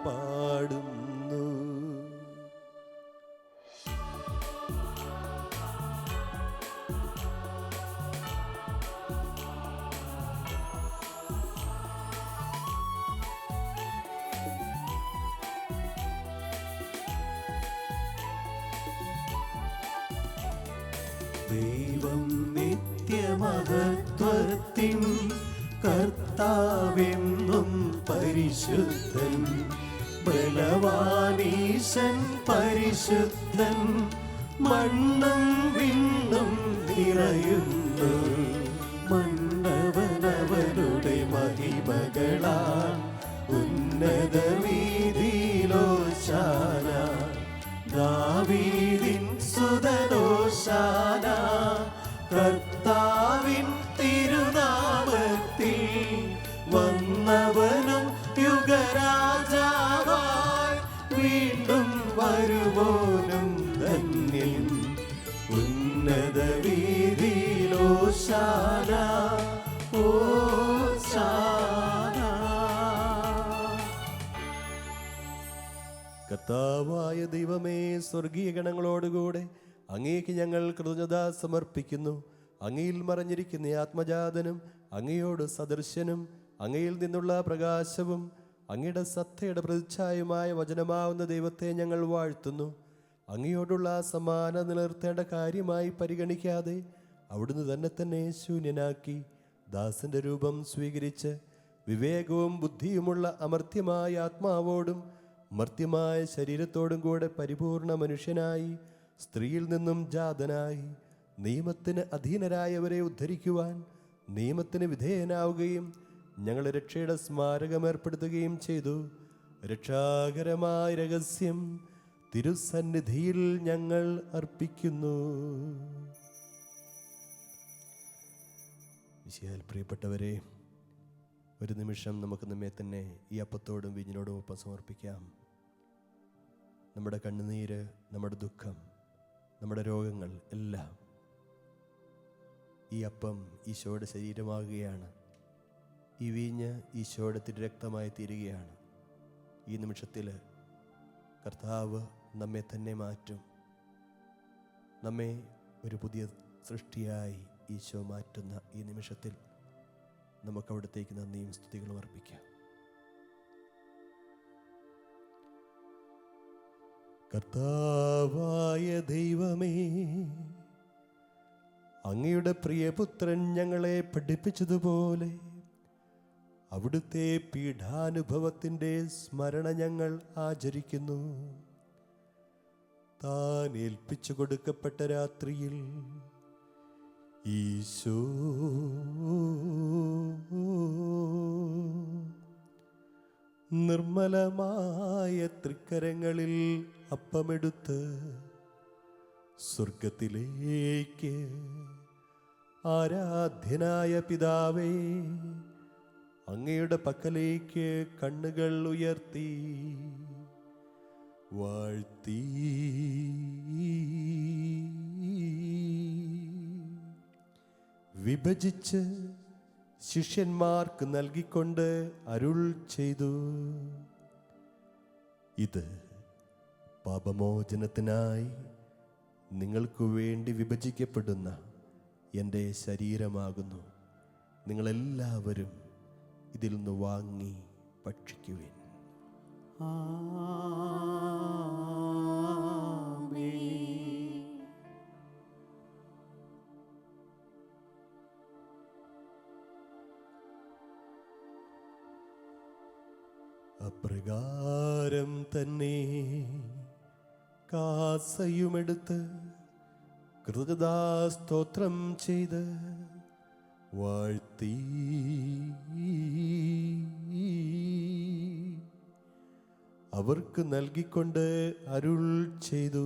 പാടുന്നു. ദൈവം നിത്യമഹത്വത്തിൻ കർത്താവെന്നും പരിശുദ്ധൻ. ബലവാനീശൻ പരിശുദ്ധൻ. മണ്ണും വിണ്ണും നിറയുന്നു. മന്നവനവരുടെ മഹിമകളാൽ ഉന്നത വീതിയിലോശാന. ദാവീദിൻ സുതനോശാന. കർത്താവിൻ തിരുനാമത്തിൽ വന്നവനും യുഗരാജാവായി വീണ്ടും വരുവോനും ധന്യൻ. ഉന്നത വീതിയിലോശാന ഓശാന. കർത്താവായ ദൈവമേ, സ്വർഗീയ ഗണങ്ങളോടുകൂടെ അങ്ങേക്ക് ഞങ്ങൾ കൃതജ്ഞത സമർപ്പിക്കുന്നു. അങ്ങയിൽ മറഞ്ഞിരിക്കുന്ന ആത്മജാതനും അങ്ങയോട് സദൃശ്യനും അങ്ങയിൽ നിന്നുള്ള പ്രകാശവും അങ്ങയുടെ സത്തയുടെ പ്രതിച്ഛായമായ വചനമാവുന്ന ദൈവത്തെ ഞങ്ങൾ വാഴ്ത്തുന്നു. അങ്ങയോടുള്ള സമാന നിലനിർത്തേണ്ട കാര്യമായി പരിഗണിക്കാതെ അവിടുന്ന് തന്നെ ശൂന്യനാക്കി ദാസന്റെ രൂപം സ്വീകരിച്ച് വിവേകവും ബുദ്ധിയുമുള്ള അമർത്യമായ ആത്മാവോടും മർത്യമായ ശരീരത്തോടും കൂടെ പരിപൂർണ മനുഷ്യനായി സ്ത്രീയിൽ നിന്നും ജാതനായി നിയമത്തിന് അധീനരായവരെ ഉദ്ധരിക്കുവാൻ നിയമത്തിന് വിധേയനാവുകയും ഞങ്ങളുടെ രക്ഷയുടെ സ്മാരകം ഏർപ്പെടുത്തുകയും ചെയ്തു. രക്ഷാകരമായ രഹസ്യം തിരുസന്നിധിയിൽ ഞങ്ങൾ അർപ്പിക്കുന്നു. വിശിഹാൽ പ്രിയപ്പെട്ടവരെ, ഒരു നിമിഷം നമുക്ക് നമ്മെ തന്നെ ഈ അപ്പത്തോടും വീഞ്ഞിനോടും ഒപ്പം സമർപ്പിക്കാം. നമ്മുടെ കണ്ണുനീര്, നമ്മുടെ ദുഃഖം, നമ്മുടെ രോഗങ്ങൾ എല്ലാം ഈ അപ്പം ഈശോയുടെ ശരീരമാകുകയാണ്. ഈ വീഞ്ഞ് ഈശോയുടെ തിരുരക്തമായി തീരുകയാണ്. ഈ നിമിഷത്തിൽ കർത്താവ് നമ്മെ തന്നെ മാറ്റും. നമ്മെ ഒരു പുതിയ സൃഷ്ടിയായി ഈശോ മാറ്റുന്ന ഈ നിമിഷത്തിൽ നമുക്ക് അവിടത്തേക്ക് നന്ദിയും സ്തുതികളും അർപ്പിക്കാം. കർത്താവായ ദൈവമേ, അങ്ങയുടെ പ്രിയപുത്രൻ ഞങ്ങളെ പഠിപ്പിച്ചതുപോലെ അവിടുത്തെ പീഡാനുഭവത്തിൻ്റെ സ്മരണ ഞങ്ങൾ ആചരിക്കുന്നു. താൻ ഏൽപ്പിച്ചു കൊടുക്കപ്പെട്ട രാത്രിയിൽ ഈശോ നിർമ്മലമായ തൃക്കരങ്ങളിൽ അപ്പമെടുത്ത് സ്വർഗത്തിലേക്ക് ആരാധ്യനായ പിതാവേ, അങ്ങയുടെ പക്കലേക്ക് കണ്ണുകൾ ഉയർത്തി വാഴ്ത്തി വിഭജിച്ച് ശിഷ്യന്മാർക്ക് നൽകിക്കൊണ്ട് അരുൾ ചെയ്തു: ഇത് പാപമോചനത്തിനായി നിങ്ങൾക്കു വേണ്ടി വിഭജിക്കപ്പെടുന്ന എൻ്റെ ശരീരമാകുന്നു. നിങ്ങളെല്ലാവരും ഇതിൽ നിന്ന് വാങ്ങി ഭക്ഷിക്കുവിൻ. അപ്രകാരം തന്നെ കാസയുമെടുത്ത് കൃതജ്ഞതാസ്തോത്രം ചെയ്ത് വാഴ്ത്തി അവർക്ക് നൽകിക്കൊണ്ട് അരുൾ ചെയ്തു: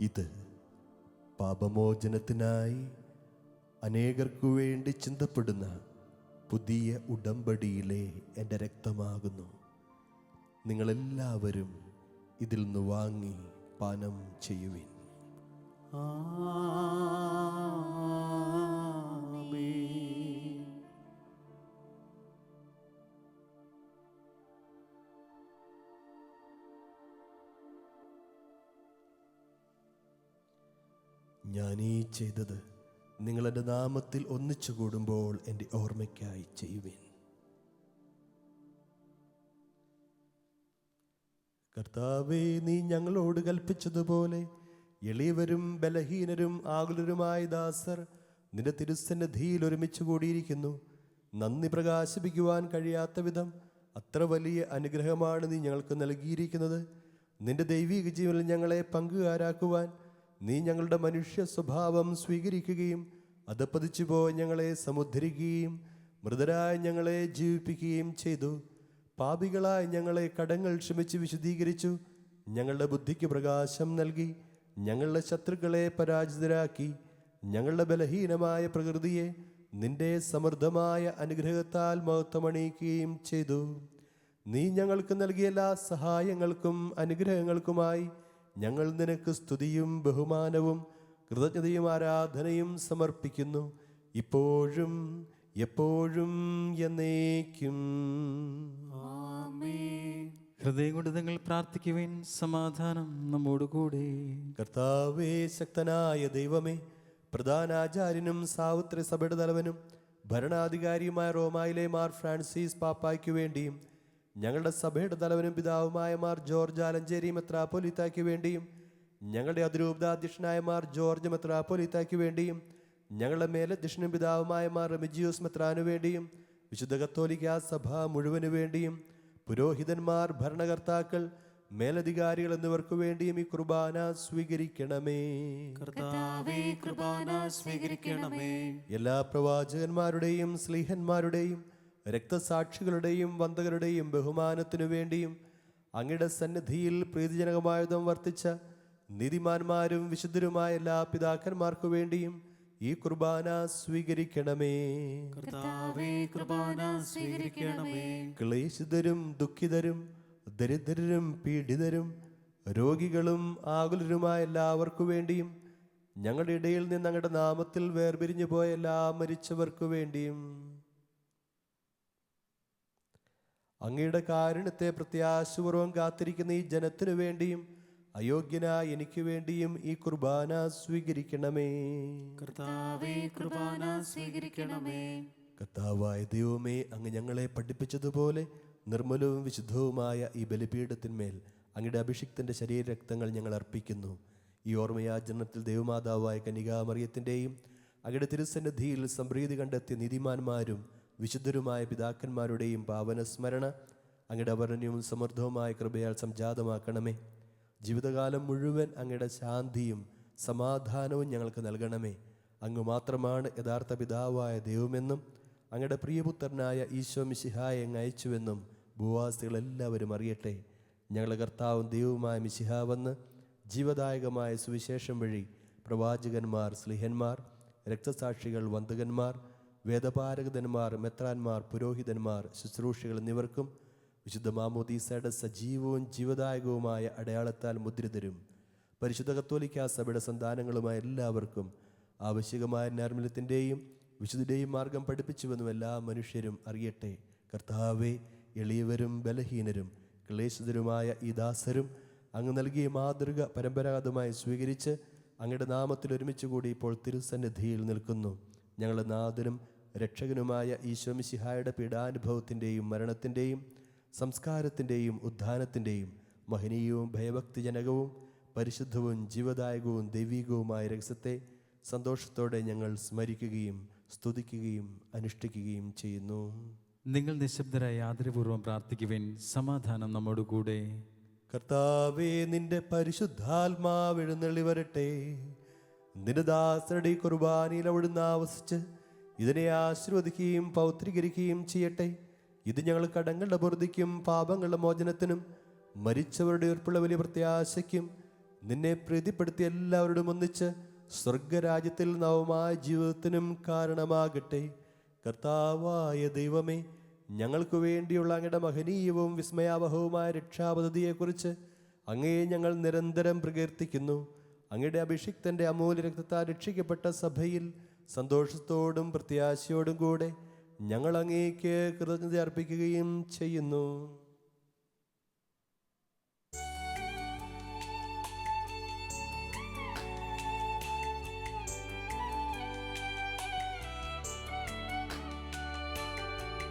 ഇത് പാപമോചനത്തിനായി അനേകർക്കു വേണ്ടി ചിന്തപ്പെടുന്ന പുതിയ ഉടമ്പടിയിലെ എൻ്റെ രക്തമാകുന്നു. നിങ്ങളെല്ലാവരും ഇതിൽ നിന്ന് വാങ്ങി പാനം ചെയ്യുവിൻ. ഞാനീ ചെയ്തത് നിങ്ങളെൻ്റെ നാമത്തിൽ ഒന്നിച്ചു കൂടുമ്പോൾ എൻ്റെ ഓർമ്മയ്ക്കായി ചെയ്യുവിൻ. കർത്താവേ, നീ ഞങ്ങളോട് കൽപ്പിച്ചതുപോലെ എളിയവരും ബലഹീനരും ആകുലരുമായ ദാസർ നിന്റെ തിരുസന്നിധിയിൽ ഒരുമിച്ച് കൂടിയിരിക്കുന്നു. നന്ദി പ്രകാശിപ്പിക്കുവാൻ കഴിയാത്ത വിധം അത്ര വലിയ അനുഗ്രഹമാണ് നീ ഞങ്ങൾക്ക് നൽകിയിരിക്കുന്നത്. നിന്റെ ദൈവിക ജീവനിൽ ഞങ്ങളെ പങ്കുകാരാക്കുവാൻ നീ ഞങ്ങളുടെ മനുഷ്യ സ്വഭാവം സ്വീകരിക്കുകയും അധപ്പതിച്ചു പോയി ഞങ്ങളെ സമുദ്ധരിക്കുകയും മൃതരായ ഞങ്ങളെ ജീവിപ്പിക്കുകയും ചെയ്തു. പാപികളായ ഞങ്ങളെ കടങ്ങൾ ക്ഷമിച്ച് വിശുദ്ധീകരിച്ചു. ഞങ്ങളുടെ ബുദ്ധിക്ക് പ്രകാശം നൽകി. ഞങ്ങളുടെ ശത്രുക്കളെ പരാജിതരാക്കി. ഞങ്ങളുടെ ബലഹീനമായ പ്രകൃതിയെ നിന്റെ സമൃദ്ധമായ അനുഗ്രഹത്താൽ മഹത്വമണിയിക്കുകയും ചെയ്തു. നീ ഞങ്ങൾക്ക് നൽകിയ എല്ലാ സഹായങ്ങൾക്കും അനുഗ്രഹങ്ങൾക്കുമായി ഞങ്ങൾ നിനക്ക് സ്തുതിയും ബഹുമാനവും കൃതജ്ഞതയും ആരാധനയും സമർപ്പിക്കുന്നു, ഇപ്പോഴും എപ്പോഴും എന്നേക്കും. ഹൃദയം കൊണ്ട് നിങ്ങൾ പ്രാർത്ഥിക്കുവിൻ. സമാധാനം നമ്മോടുകൂടെ. കർത്താവേ, ശക്തനായ ദൈവമേ, പ്രധാനാചാര്യനും സാവിത്രി സഭയുടെ തലവനും ഭരണാധികാരിയുമായ റോമായിലെ മാർ ഫ്രാൻസിസ് പാപ്പായ്ക്കു വേണ്ടിയും ഞങ്ങളുടെ സഭയുടെ തലവനും പിതാവുമായ മാർ ജോർജ് ആലഞ്ചേരി മെത്രാപ്പൊലീത്തായ്ക്ക് വേണ്ടിയും ഞങ്ങളുടെ അതിരൂപതാധ്യക്ഷനായ മാർ ജോർജ് മെത്രാപ്പൊലീത്തായ്ക്ക് വേണ്ടിയും ഞങ്ങളുടെ മേലധ്യക്ഷനും പിതാവുമായ മാർ റെമിജിയോസ് മെത്രാനു വേണ്ടിയും വിശുദ്ധ കത്തോലിക്കാ സഭ മുഴുവനു വേണ്ടിയും പുരോഹിതന്മാർ, ഭരണകർത്താക്കൾ, മേലധികാരികൾ എന്നിവർക്കു വേണ്ടിയും ഈ കുർബാന സ്വീകരിക്കണമേ. കർത്താവേ, കുർബാന സ്വീകരിക്കണമേ. എല്ലാ പ്രവാചകന്മാരുടെയും സ്ലീഹന്മാരുടെയും രക്തസാക്ഷികളുടെയും വന്ദകരുടെയും ബഹുമാനത്തിനു വേണ്ടിയും അങ്ങയുടെ സന്നിധിയിൽ പ്രീതിജനകമായുധം വർത്തിച്ച നീതിമാന്മാരും വിശുദ്ധരുമായ എല്ലാ പിതാക്കന്മാർക്കു വേണ്ടിയും ഈ കുർബാന സ്വീകരിക്കണമേ. കർത്താവേ, കുർബാന സ്വീകരിക്കണമേ. ക്ലേശിതരും ദുഃഖിതരും ദരിദ്രരും പീഡിതരും രോഗികളും ആകുലരുമായ എല്ലാവർക്കു വേണ്ടിയും ഞങ്ങളുടെ ഇടയിൽ നിന്ന് അങ്ങയുടെ നാമത്തിൽ വേർപിരിഞ്ഞു പോയ എല്ലാ മരിച്ചവർക്കു വേണ്ടിയും അങ്ങയുടെ കാരുണ്യത്തെ പ്രത്യാശപൂർവം കാത്തിരിക്കുന്ന ഈ ജനത്തിനു വേണ്ടിയും അയോഗ്യനായ എനിക്ക് വേണ്ടിയും ഈ കുർബാന സ്വീകരിക്കണമേ. കർത്താവേ, കുർബാന സ്വീകരിക്കണമേ. കർത്താവായ ദൈവമേ, അങ്ങ് ഞങ്ങളെ പഠിപ്പിച്ചതുപോലെ നിർമ്മലവും വിശുദ്ധവുമായ ഈ ബലിപീഠത്തിന്മേൽ അങ്ങയുടെ അഭിഷിക്തന്റെ ശരീരരക്തങ്ങൾ ഞങ്ങൾ അർപ്പിക്കുന്നു. ഈ ഓർമ്മയാചരണത്തിൽ ദൈവമാതാവായ കന്യകാമറിയത്തിൻ്റെയും അങ്ങയുടെ തിരുസന്നിധിയിൽ സംപ്രീതി കണ്ടെത്തിയ നീതിമാന്മാരും വിശുദ്ധരുമായ പിതാക്കന്മാരുടെയും പാവനസ്മരണ അങ്ങയുടെ അവർണ്യവും സമൃദ്ധവുമായ കൃപയാൽ സംജാതമാക്കണമേ. ജീവിതകാലം മുഴുവൻ അങ്ങയുടെ ശാന്തിയും സമാധാനവും ഞങ്ങൾക്ക് നൽകണമേ. അങ്ങ് മാത്രമാണ് യഥാർത്ഥ പിതാവായ ദൈവമെന്നും അങ്ങയുടെ പ്രിയപുത്രനായ ഈശോ മിശിഹായെ അങ്ങ് അയച്ചുവെന്നും ഭൂവാസികളെല്ലാവരും അറിയട്ടെ. ഞങ്ങളുടെ കർത്താവും ദൈവവുമായ മിശിഹ വന്ന് ജീവദായകമായ സുവിശേഷം വഴി പ്രവാചകന്മാർ, സ്ലിഹന്മാർ, രക്തസാക്ഷികൾ, വന്ദകന്മാർ, വേദപാരകന്മാർ, മെത്രാന്മാർ, പുരോഹിതന്മാർ, ശുശ്രൂഷികൾ എന്നിവർക്കും വിശുദ്ധ മാമോദീസയുടെ സജീവവും ജീവദായകവുമായ അടയാളത്താൽ മുദ്രിതരും പരിശുദ്ധ കത്തോലിക്കാ സഭയുടെ സന്താനങ്ങളുമായ എല്ലാവർക്കും ആവശ്യകമായ നിർമ്മലത്തിൻ്റെയും വിശുദ്ധിയുടെയും മാർഗം പഠിപ്പിച്ചുവെന്നും എല്ലാ മനുഷ്യരും അറിയട്ടെ. കർത്താവേ, എളിയവരും ബലഹീനരും ക്ലേശിതരുമായ ഈ ദാസരും അങ്ങ് നൽകിയ മാതൃക പരമ്പരാഗതമായി സ്വീകരിച്ച് അങ്ങയുടെ നാമത്തിൽ ഒരുമിച്ച് കൂടി ഇപ്പോൾ തിരുസന്നിധിയിൽ നിൽക്കുന്നു. ഞങ്ങളുടെ നാഥനും രക്ഷകനുമായ ഈശോ മിശിഹായുടെ പീഡാനുഭവത്തിൻ്റെയും മരണത്തിൻ്റെയും സംസ്കാരത്തിൻ്റെയും ഉത്ഥാനത്തിൻ്റെയും മഹനീയവും ഭയഭക്തിജനകവും പരിശുദ്ധവും ജീവദായകവും ദൈവികവുമായ രഹസ്യത്തെ സന്തോഷത്തോടെ ഞങ്ങൾ സ്മരിക്കുകയും സ്തുതിക്കുകയും അനുഷ്ഠിക്കുകയും ചെയ്യുന്നു. നിങ്ങൾ നിശബ്ദരായി ആദരപൂർവ്വം പ്രാർത്ഥിക്കുവിൻ. സമാധാനം നമ്മോടുകൂടെ. കർത്താവേ, നിന്റെ പരിശുദ്ധാത്മാവ് എഴുന്നള്ളി വരട്ടെ. നിന്റെ ദാസരുടെ കുർബാനയിൽ അവിടുന്ന് ആവസിച്ച് ഇതിനെ ആശീർവദിക്കുകയും പൗത്രീകരിക്കുകയും ചെയ്യട്ടെ. ഇത് ഞങ്ങൾ കടങ്ങളുടെ പൊറുതിക്കും പാപങ്ങളുടെ മോചനത്തിനും മരിച്ചവരുടെ ഉയർപ്പുള്ള വലിയ പ്രത്യാശയ്ക്കും നിന്നെ പ്രീതിപ്പെടുത്തി എല്ലാവരോടും ഒന്നിച്ച് സ്വർഗരാജ്യത്തിൽ നവമായ ജീവിതത്തിനും കാരണമാകട്ടെ. കർത്താവായ ദൈവമേ, ഞങ്ങൾക്ക് വേണ്ടിയുള്ള അങ്ങയുടെ മഹനീയവും വിസ്മയാവഹവുമായ രക്ഷാപദ്ധതിയെക്കുറിച്ച് അങ്ങയെ ഞങ്ങൾ നിരന്തരം പ്രകീർത്തിക്കുന്നു. അങ്ങയുടെ അഭിഷിക്തന്റെ അമൂല്യ രക്തത്താൽ രക്ഷിക്കപ്പെട്ട സഭയിൽ സന്തോഷത്തോടും പ്രത്യാശയോടും കൂടെ ഞങ്ങൾ അങ്ങേക്ക് കൃതജ്ഞത അർപ്പിക്കുകയും ചെയ്യുന്നു.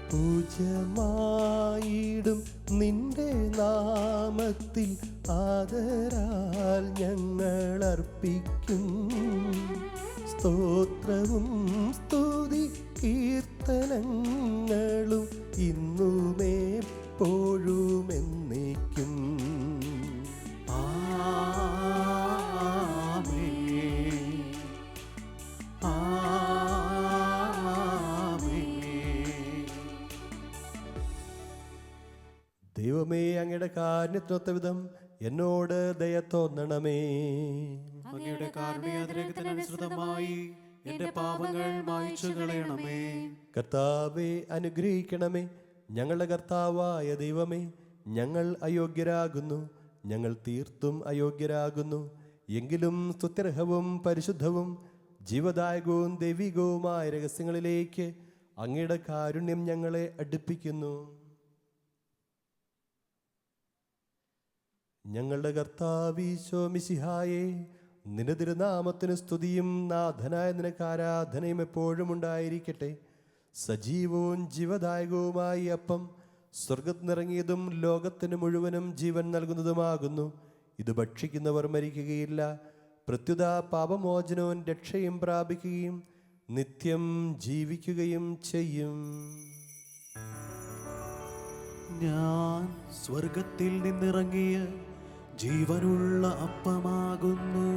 പൂജ്യമായിടും നിന്റെ നാമത്തിൽ ആദരാൽ ഞങ്ങൾ അർപ്പിക്കും സ്തോത്രവും സ്തുതി കീർത്തനങ്ങളും ഇന്നുമെപ്പോഴും എന്നേക്കും. അങ്ങയുടെ കാരുണ്യത്തിനൊത്ത വിധം എന്നോട് ദയ തോന്നണമേ. അങ്ങയുടെ കാരുണ്യാതിരേകത്തിനനുസൃതമായി എന്റെ പാപങ്ങൾ മായ്ച്ചു കളയണമേ. കർത്താവെ അനുഗ്രഹിക്കണമേ. ഞങ്ങളുടെ കർത്താവായ ദൈവമേ, ഞങ്ങൾ അയോഗ്യരാകുന്നു, ഞങ്ങൾ തീർത്തും അയോഗ്യരാകുന്നു. എങ്കിലും സ്തുത്യർഹവും പരിശുദ്ധവും ജീവദായകവും ദൈവികവുമായ രഹസ്യങ്ങളിലേക്ക് അങ്ങയുടെ കാരുണ്യം ഞങ്ങളെ അടുപ്പിക്കുന്നു. ഞങ്ങളുടെ കർത്താവീശോ മിശിഹായേ, നിന്റെ തിരുനാമത്തിന് സ്തുതിയും നാഥനായ നിനക്ക് ആരാധനയും എപ്പോഴും ഉണ്ടായിരിക്കട്ടെ. സജീവവും ജീവദായകവുമായി അപ്പം സ്വർഗത്തിനിറങ്ങിയതും ലോകത്തിന് മുഴുവനും ജീവൻ നൽകുന്നതുമാകുന്നു. ഇത് ഭക്ഷിക്കുന്നവർ മരിക്കുകയില്ല, പ്രത്യുത പാപമോചനവും രക്ഷയും പ്രാപിക്കുകയും നിത്യം ജീവിക്കുകയും ചെയ്യും. ഞാൻ സ്വർഗത്തിൽ നിന്നിറങ്ങിയ ജീവനുള്ള അപ്പമാകുന്നു.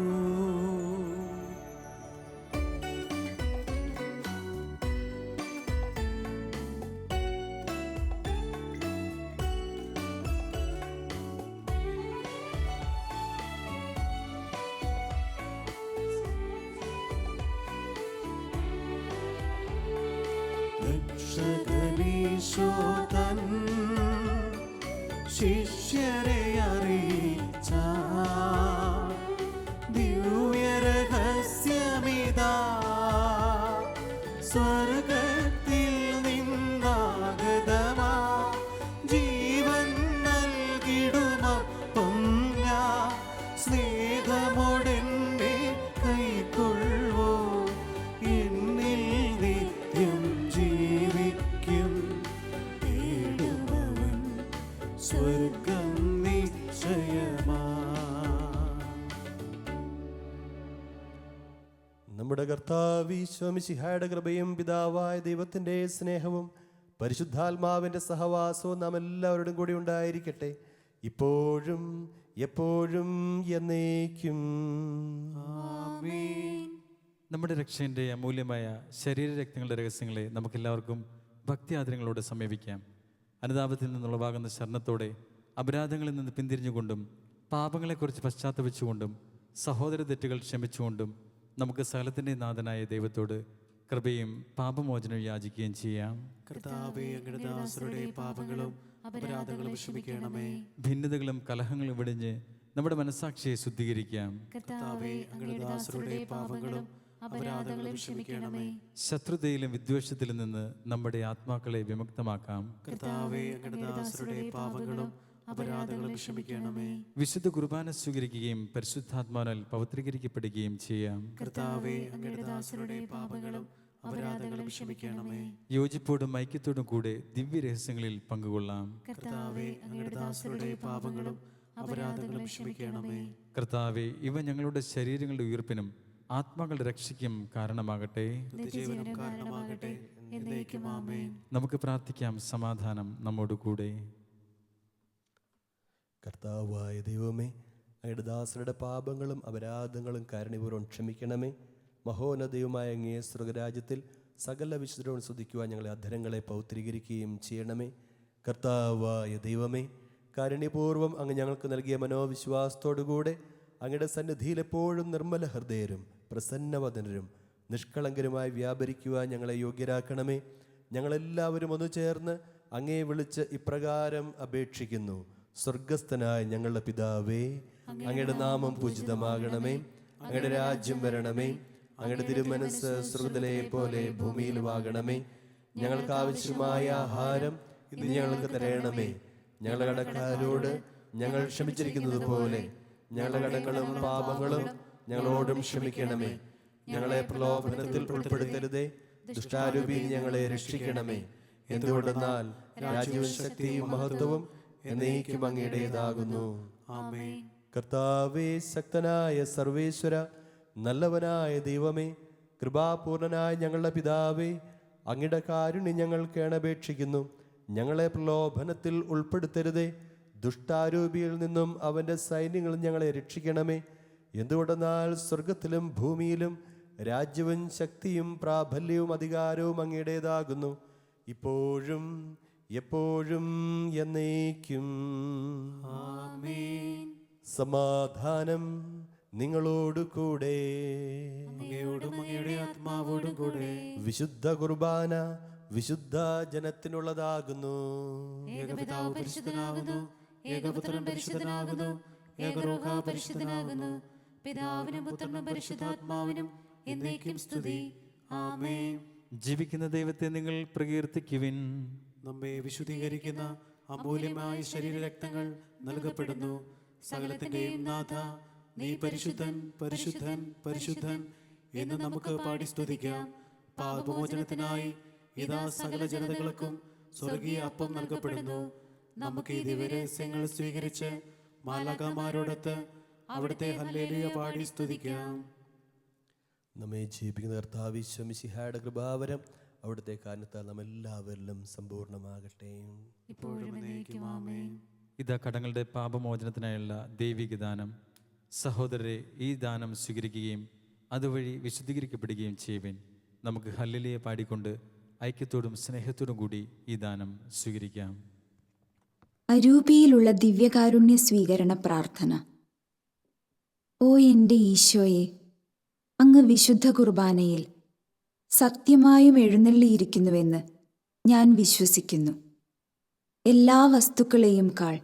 രക്ഷകനീശോ തൻ ശിഷ്യരെ അറിയിച്ച ദിവ്യരഹസ്യമിതാ, സ്വർഗത്തിൽ നിന്നാഗതമാ ജീവൻ നൽകിടുമപ്പം ഞാൻ സ്നേഹമോടെന്നെ കൈക്കൊള്ളുവോ, എന്നിൽ നിത്യം ജീവിക്കും. സ്വർഗം നിശ്ചയമാ. നമ്മുടെ കർത്താവീശോ മിശിഹായുടെ കൃപയും പിതാവായ ദൈവത്തിൻ്റെ സ്നേഹവും പരിശുദ്ധാത്മാവിൻ്റെ സഹവാസവും നാം എല്ലാവരോടും കൂടി ഉണ്ടായിരിക്കട്ടെ, ഇപ്പോഴും എപ്പോഴും എന്നേക്കും. ആമേൻ. നമ്മുടെ രക്ഷയുടെ അമൂല്യമായ ശരീരരക്തങ്ങളുടെ രഹസ്യങ്ങളെ നമുക്കെല്ലാവർക്കും ഭക്തിയാദരങ്ങളോടെ സമീപിക്കാം. അനുതാപത്തിൽ നിന്നുളവാകുന്ന ശരണത്തോടെ അപരാധങ്ങളിൽ നിന്ന് പിന്തിരിഞ്ഞുകൊണ്ടും പാപങ്ങളെക്കുറിച്ച് പശ്ചാത്തപിച്ചുകൊണ്ടും സഹോദര തെറ്റുകൾ ക്ഷമിച്ചുകൊണ്ടും നമുക്ക് സകലത്തിൻ്റെ നാഥനായ ദൈവത്തോട് കൃപയും പാപമോചനവും യാചിക്കുകയും ചെയ്യാം. കർത്താവേ, അങ്ങയുടെ ദാസരുടെ പാപങ്ങളും അപരാധങ്ങളും ക്ഷമിക്കണമേ. ഭിന്നതകളും കലഹങ്ങളും വെടിഞ്ഞ് നമ്മുടെ മനസ്സാക്ഷിയെ ശുദ്ധീകരിക്കാം. കർത്താവേ, അങ്ങയുടെ ദാസരുടെ പാപങ്ങളും അപരാധങ്ങളും ക്ഷമിക്കണമേ. ശത്രുതയിലും വിദ്വേഷത്തിലും നിന്ന് നമ്മുടെ ആത്മാക്കളെ വിമുക്തമാക്കാം. കർത്താവേ, അങ്ങയുടെ ദാസരുടെ പാപങ്ങളും അപരാധങ്ങളും ക്ഷമിക്കണമേ. വിശുദ്ധ കുർബാന സ്വീകരിക്കുകയും പരിശുദ്ധാത്മാവിനാൽ പവിത്രീകരിക്കപ്പെടുകയും ചെയ്യാം. കർത്താവേ, അങ്ങയുടെ ദാസരുടെ പാപങ്ങളും അപരാധങ്ങളും ക്ഷമിക്കണമേ. യോജിപ്പോടും ഐക്യത്തോടും കൂടെ ദിവ്യ രഹസ്യങ്ങളിൽ പങ്കുകൊള്ളാം. കർത്താവേ, അങ്ങയുടെ ദാസരുടെ പാപങ്ങളും അപരാധങ്ങളും ക്ഷമിക്കണമേ. കർത്താവെ, ഇവ ഞങ്ങളുടെ ശരീരങ്ങളുടെ ഉയർപ്പിനും ആത്മാക്കളുടെ രക്ഷയ്ക്കും കാരണമാകട്ടെ. നിത്യജീവനും കാരണമാകട്ടെ. എന്നേക്കും ആമേൻ. നമുക്ക് പ്രാർത്ഥിക്കാം. സമാധാനം നമ്മോട് കൂടെ. കർത്താവായ ദൈവമേ, അങ്ങയുടെ ദാസരുടെ പാപങ്ങളും അപരാധങ്ങളും കാരുണ്യപൂർവ്വം ക്ഷമിക്കണമേ. മഹോന്നതയുമായ അങ്ങേ സ്വർഗരാജ്യത്തിൽ സകല വിശുദ്ധരോട് സ്തുതിക്കുവാൻ ഞങ്ങളെ അധരങ്ങളെ പൗത്രീകരിക്കുകയും ചെയ്യണമേ. കർത്താവായ ദൈവമേ, കാരുണ്യപൂർവ്വം അങ്ങ് ഞങ്ങൾക്ക് നൽകിയ മനോവിശ്വാസത്തോടുകൂടെ അങ്ങയുടെ സന്നിധിയിൽ എപ്പോഴും നിർമ്മല ഹൃദയരും പ്രസന്നവദനരും നിഷ്കളങ്കരുമായി വ്യാപരിക്കുവാൻ ഞങ്ങളെ യോഗ്യരാക്കണമേ. ഞങ്ങളെല്ലാവരും ഒന്നു ചേർന്ന് അങ്ങേ വിളിച്ച് ഇപ്രകാരം അപേക്ഷിക്കുന്നു. സ്വർഗസ്ഥനായ ഞങ്ങളുടെ പിതാവേ, അങ്ങയുടെ നാമം പൂജിതമാകണമേ. അങ്ങയുടെ രാജ്യം വരണമേ. അങ്ങയുടെ തിരുമനസ് സ്വർഗ്ഗത്തിലെ പോലെ ഭൂമിയിലുമാകണമേ. ഞങ്ങൾക്ക് ആവശ്യമായ ആഹാരം ഇന്ന് ഞങ്ങൾക്ക് തരണമേ. ഞങ്ങളുടെ കടക്കാരോട് ഞങ്ങൾ ക്ഷമിച്ചിരിക്കുന്നത് പോലെ ഞങ്ങളുടെ കടങ്ങളും പാപങ്ങളും ഞങ്ങളോടും ക്ഷമിക്കണമേ. ഞങ്ങളെ പ്രലോഭനത്തിൽ ഉൾപ്പെടുത്തരുതേ, ദുഷ്ടാരൂപിയിൽ ഞങ്ങളെ രക്ഷിക്കണമേ. എന്തുകൊണ്ടെന്നാൽ രാജ്യവും ശക്തിയും മഹത്വവും എന്നേക്കും അങ്ങയുടേതാകുന്നു. ആമേൻ. കർത്താവേ, ശക്തനായ സർവേശ്വര, നല്ലവനായ ദൈവമേ, കൃപാപൂർണനായ ഞങ്ങളുടെ പിതാവേ, അങ്ങയുടെ കാരുണ്യം ഞങ്ങൾ കേണപേക്ഷിക്കുന്നു. ഞങ്ങളെ പ്രലോഭനത്തിൽ ഉൾപ്പെടുത്തരുതേ, ദുഷ്ടാരൂപിയിൽ നിന്നും അവൻ്റെ സൈന്യങ്ങളിൽ ഞങ്ങളെ രക്ഷിക്കണമേ. എന്തുകൊണ്ടെന്നാൽ സ്വർഗത്തിലും ഭൂമിയിലും രാജ്യവും ശക്തിയും പ്രാബല്യവും അധികാരവും അങ്ങയുടേതാകുന്നു, ഇപ്പോഴും എപ്പോഴും എന്നേക്കും. ആമേൻ. സമാധാനം നിങ്ങളോടു കൂടെ. അങ്ങയോടും അങ്ങയുടെ ആത്മാവോടും കൂടെ. വിശുദ്ധ കുർബാന വിശുദ്ധ ജനത്തിനുള്ളതാകുന്നു. ഏകപിതാവ് പരിശുദ്ധനാകുന്നു, ഏകപുത്രൻ പരിശുദ്ധനാകുന്നു, ഏകരൂഹ പരിശുദ്ധനാകുന്നു. പിതാവിനും പുത്രനും പരിശുദ്ധാത്മാവിനും എന്നേക്കും സ്തുതി. ആമേൻ. ജീവിക്കുന്ന ദൈവത്തെ നിങ്ങൾ പ്രകീർത്തിക്കുവിൻ. നമ്മെ വിശുദ്ധീകരിക്കുന്ന അമൂല്യമായ ശരീരരക്തങ്ങൾ നൽകപ്പെടുന്നു. സകലത്തിന്റെയും നാഥ, നീ പരിശുദ്ധൻ, പരിശുദ്ധൻ, പരിശുദ്ധൻ എന്ന് നമുക്ക് പാടി സ്തുതിക്കാം. പാപമോചനത്തിനായി ഇതാ സകല ജനതകൾക്കും സ്വർഗീയ അപ്പം നൽകപ്പെടുന്നു. നമുക്ക് ഈ ദിവ്യരഹസ്യങ്ങൾ സ്വീകരിച്ച് മാലാഖമാരോടൊത്ത് അവിടുത്തെ ഹല്ലേലൂയ പാടി സ്തുതിക്കാം. നമ്മെ ജീവിക്കുന്ന കർത്താവ് ഈശോ മിശിഹായുടെ കൃപാവരം അവിടുത്തെ കാരണത്താൽ നാം എല്ലാവരിലും സമ്പൂർണ്ണമാകട്ടെ. ഇപ്പോഴും എന്നേക്കും ആമേൻ. ഇതാ കടങ്ങളുടെ പാപമോചനത്തിനായുള്ള ദൈവിക ദാനം. സഹോദരരെ, ഈ ദാനം സ്വീകരിക്കുകയും അതുവഴി വിശുദ്ധീകരിക്കപ്പെടുകയും ചെയ്യുവിൻ. നമുക്ക് ഹല്ലേലൂയ പാടിക്കൊണ്ട് ഐക്യത്തോടും സ്നേഹത്തോടും കൂടി ഈ ദാനം സ്വീകരിക്കാം. അരൂപിയിലുള്ള ദിവ്യകാരുണ്യ സ്വീകരണ പ്രാർത്ഥന. ഓ എൻ്റെ ഈശോയെ, അങ്ങ് വിശുദ്ധ കുർബാനയിൽ സത്യമായും എഴുന്നള്ളിയിരിക്കുന്നുവെന്ന് ഞാൻ വിശ്വസിക്കുന്നു. എല്ലാ വസ്തുക്കളെയും കാൾ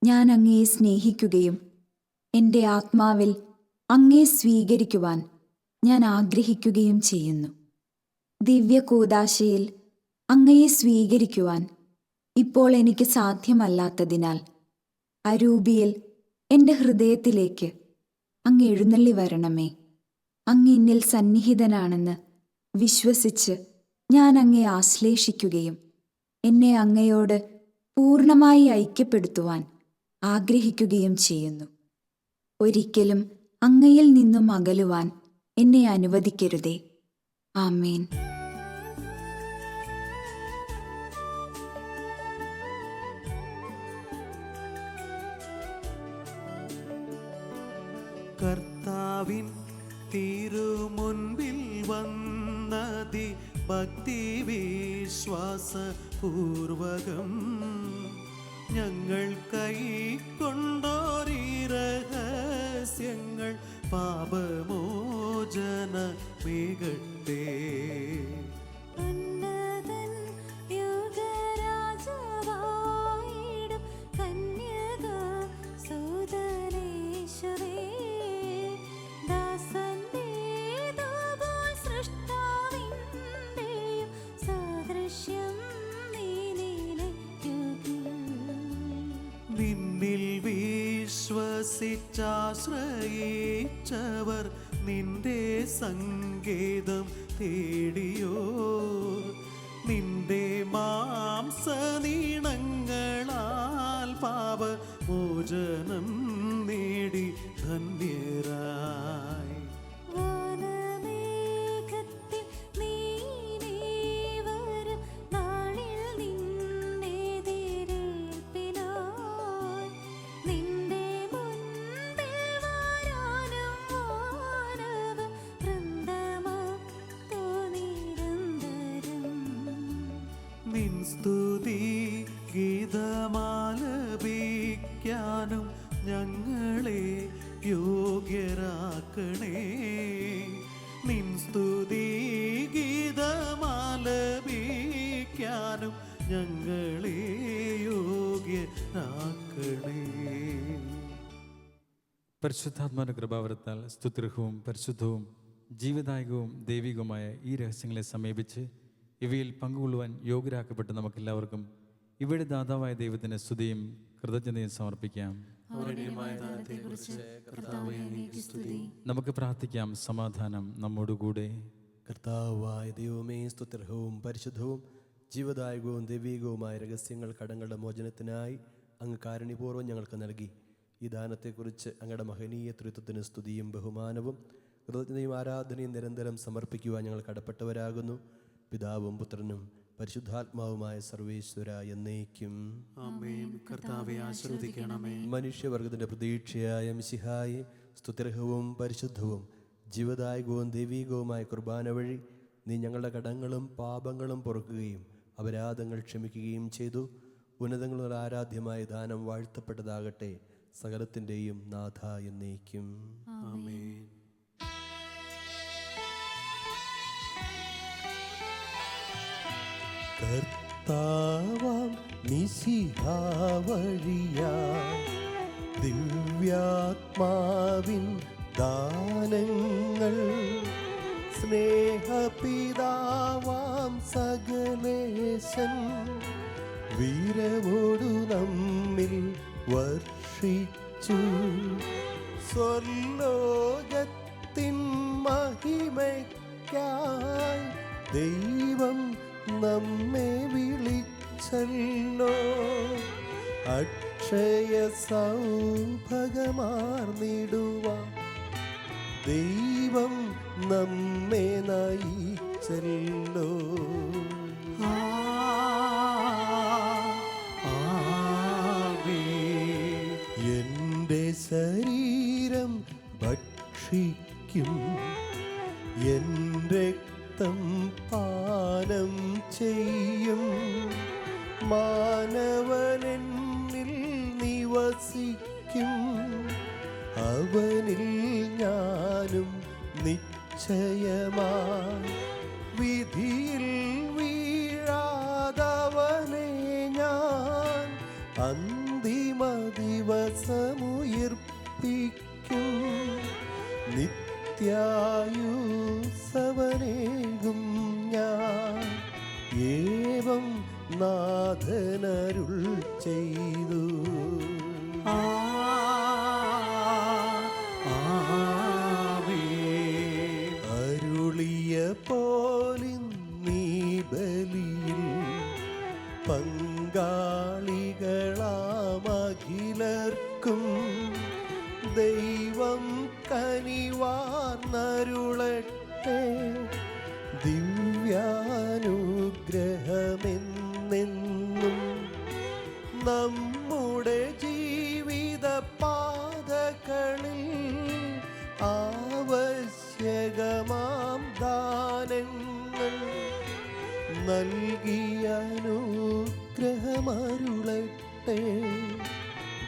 ഞാൻ അങ്ങയെ സ്നേഹിക്കുകയും എൻ്റെ ആത്മാവിൽ അങ്ങയെ സ്വീകരിക്കുവാൻ ഞാൻ ആഗ്രഹിക്കുകയും ചെയ്യുന്നു. ദിവ്യകൂദാശയിൽ അങ്ങയെ സ്വീകരിക്കുവാൻ ഇപ്പോൾ എനിക്ക് സാധ്യമല്ലാത്തതിനാൽ അരൂപിയിൽ എൻ്റെ ഹൃദയത്തിലേക്ക് അങ്ങ് എഴുന്നള്ളി വരണമേ. അങ്ങ് എന്നിൽ സന്നിഹിതനാണെന്ന് വിശ്വസിച്ച് ഞാൻ അങ്ങയെ ആശ്ലേഷിക്കുകയും എന്നെ അങ്ങയോട് പൂർണ്ണമായി ഐക്യപ്പെടുത്തുവാൻ ആഗ്രഹിക്കുകയും ചെയ്യുന്നു. ഒരിക്കലും അങ്ങയിൽ നിന്നും അകലുവാൻ എന്നെ അനുവദിക്കരുതേ. ആമേൻ. കർത്താവിൻ തിരുമുൻപിൽ വന്നതി ഭക്തി വിശ്വാസ പൂർവകം ഞങ്ങൾ കൈക്കൊണ്ടോരീ രഹസ്യങ്ങൾ പാപമോചന മേഘട്ടെ. ഉന്നതൻ യുഗരാജാവായിടും കന്യക സുതനേശ്വരേ, ദാസന്റേതുപോൽ സൃഷ്ടാവിന്റെയും സാദൃശ്യം നീ നിലയ്ക്കുകയില്ല. നിന്നിൽ വിശ്വസിച്ചാശ്രയിച്ചവർ നിന്റെ സങ്കേതം തേടിയോ. നിന്റെ മാംസനീണങ്ങളാൽ പാപമോചനം നേടി ധന്യരായി. വാനമേഘത്തിൽ നീ വരും നാളിൽ നിന്നെതിരേൽപ്പിനായി നിന്റെ മുൻപിൽ വരാനും വാനവ വൃന്ദമൊത്തു നിരന്തരം. നിൻ സ്തുതി ഗീതമാലപിക്കാനും ഞങ്ങളെ യോഗ്യരാക്കണേ. നിൻ സ്തുതി ഗീതമാലപിക്കാനും ഞങ്ങളെ യോഗ്യരാക്കണേ. പരിശുദ്ധാത്മാവിന്റെ കൃപാവരത്താൽ സ്തുത്യർഹവും പരിശുദ്ധവും ജീവദായകവും ദൈവികവുമായ ഈ രഹസ്യങ്ങളെ സമീപിച്ച് ഇവയിൽ പങ്കുകൊള്ളുവാൻ യോഗ്യരാക്കപ്പെട്ട് നമുക്കെല്ലാവർക്കും ഇവയുടെ ദാതാവായ ദൈവത്തിന് സ്തുതിയും കൃതജ്ഞതയും സമർപ്പിക്കാം. ഔന്നത്യമായ ദാനത്തെക്കുറിച്ച് കർത്താവേ അങ്ങേക്ക് സ്തുതി. നമുക്ക് പ്രാർത്ഥിക്കാം. സമാധാനം നമ്മോടുകൂടെ. കർത്താവായ ദൈവമേ, സ്തുത്യർഹവും പരിശുദ്ധവും ജീവദായകവും ദൈവികവുമായ രഹസ്യങ്ങൾ കടങ്ങളുടെ മോചനത്തിനായി അങ്ങ് കാരുണ്യപൂർവ്വം ഞങ്ങൾക്ക് നൽകി. ഈ ദാനത്തെക്കുറിച്ച് അങ്ങയുടെ മഹനീയ ത്രിത്വത്തിന് സ്തുതിയും ബഹുമാനവും കൃതജ്ഞതയും ആരാധനയും നിരന്തരം സമർപ്പിക്കുവാൻ ഞങ്ങൾ കടപ്പെട്ടവരാകുന്നു. പിതാവും പുത്രനും പരിശുദ്ധാത്മാവുമായ സർവേശ്വര എന്നേക്കും ആമേൻ. കർത്താവെ ആശീർവദിക്കണമേ. മനുഷ്യവർഗത്തിന്റെ പ്രതീക്ഷയായ മിശിഹായെ, സ്തുത്യർഹവും പരിശുദ്ധവും ജീവദായകവും ദൈവികവുമായ കുർബാന വഴി നീ ഞങ്ങളുടെ കടങ്ങളും പാപങ്ങളും പൊറുക്കുകയും അപരാധങ്ങൾ ക്ഷമിക്കുകയും ചെയ്തു. ഉന്നതങ്ങളുടെ ആരാധ്യമായ ദാനം വാഴ്ത്തപ്പെട്ടതാകട്ടെ, സകലത്തിൻ്റെയും നാഥ എന്നേക്കും. ആമേൻ. കർത്താവാം മിശിഹാ വഴിയായി ദിവ്യാത്മാവിൻ ദാനങ്ങൾ സ്നേഹപിതാവാം സകലേശൻ വീരവോടു നമ്മിൽ വർഷിച്ചു. സ്വർലോകത്തിൻ മഹിമയ്ക്കായി ദൈവം നമ്മെ വിളിച്ചല്ലോ. അക്ഷയ സൗഭഗമാർന്നിടുവാൻ ദൈവം നമ്മെ നയിച്ചല്ലോ. എൻ്റെ ശരീരം ഭക്ഷിക്കും, എൻ്റെ രക്തം പാനം ചെയ്യും. മാനവനെന്നിൽ നിവസിക്കും, അവനിൽ ഞാനും നിശ്ചയമായി. വിധിയിൽ വീഴാതവനെ ഞാൻ അന്തിമ ദിവസമുയിർപ്പിക്കും. നിത്യായുസ്സവനേകും ഞാൻ, ഏവം നാഥനരുൾ ചെയ്തു. അരുളിയ പോലിൻ നീ ബലിയിൽ പങ്കാളികളാമഖിലർക്കും ദൈവം കനിവാർന്നരുളട്ടെ. ദിവ്യാനുഗ്രഹമെന്നെന്നും നമ്മുടെ ജീവിത പാതകളിൽ ആവശ്യകമാം ദാനങ്ങൾ നൽകിയ അനുഗ്രഹമരുളട്ടെ.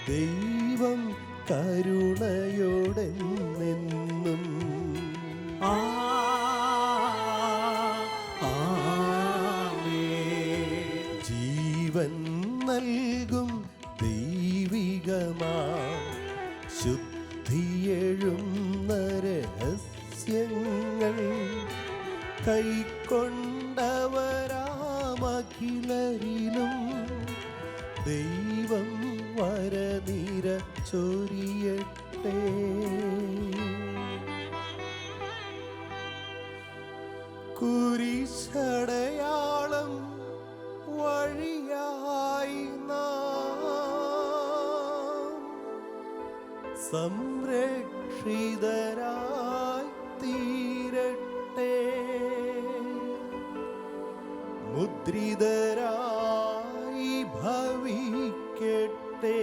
ദൈവം കരുണയോടെന്നെന്നും. ജീവൻ നൽകും ദൈവികമാ ശുദ്ധിയെഴുന്ന രഹസ്യങ്ങൾ കൈക്കൊണ്ടവരാമഖിലരിലും ദൈവം വരനിര ചൊരിയട്ടെ. കുരിശടയാളം വഴിയായി നാം സംരക്ഷിതരായി തീരട്ടെ. മുദ്രിതരായി ഭവിക്കട്ടെ,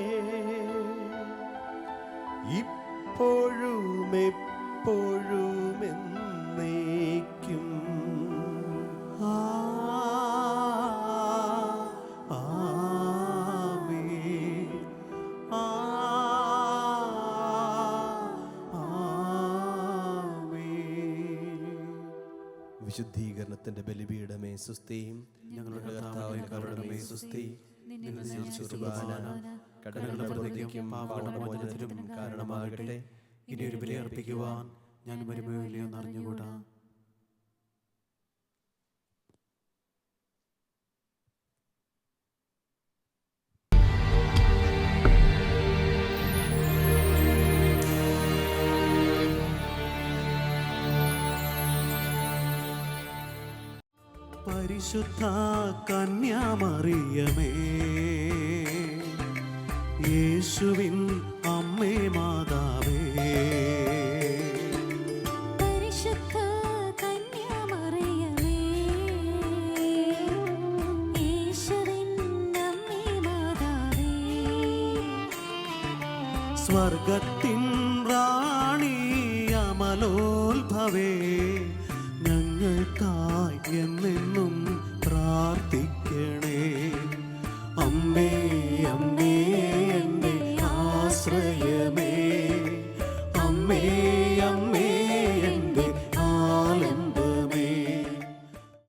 ഇപ്പോഴും എപ്പോഴും എന്നേക്കും. വിശുദ്ധീകരണത്തിന്റെ ബലിപീഠമേ സുസ്തിയും, ഞങ്ങളുടെ കർത്താവിന്റെ കരുണമേ സുസ്തി. കടങ്ങളുടെ പ്രതിക്കും പാപമോചനത്തിനും കാരണമാകട്ടെ. ഇനി ഒരു ബലി അർപ്പിക്കുവാൻ ഞാൻ വരുമോ ഇല്ലയോ എന്ന് അറിഞ്ഞുകൂടാ. പരിശുദ്ധ കന്യാമറിയമേ, യേശുവിൻ അമ്മേ മാതാവേ, പരിശുദ്ധ കന്യാമറിയമേ, യേശുവിൻ അമ്മേ മാതാവേ, സ്വർഗത്തിൻ റാണി അമലോത്ഭവേ, ഞങ്ങൾക്കായി എന്നെന്നും പ്രാർത്ഥിക്കണമേ. കനിയണേ. അമ്മേ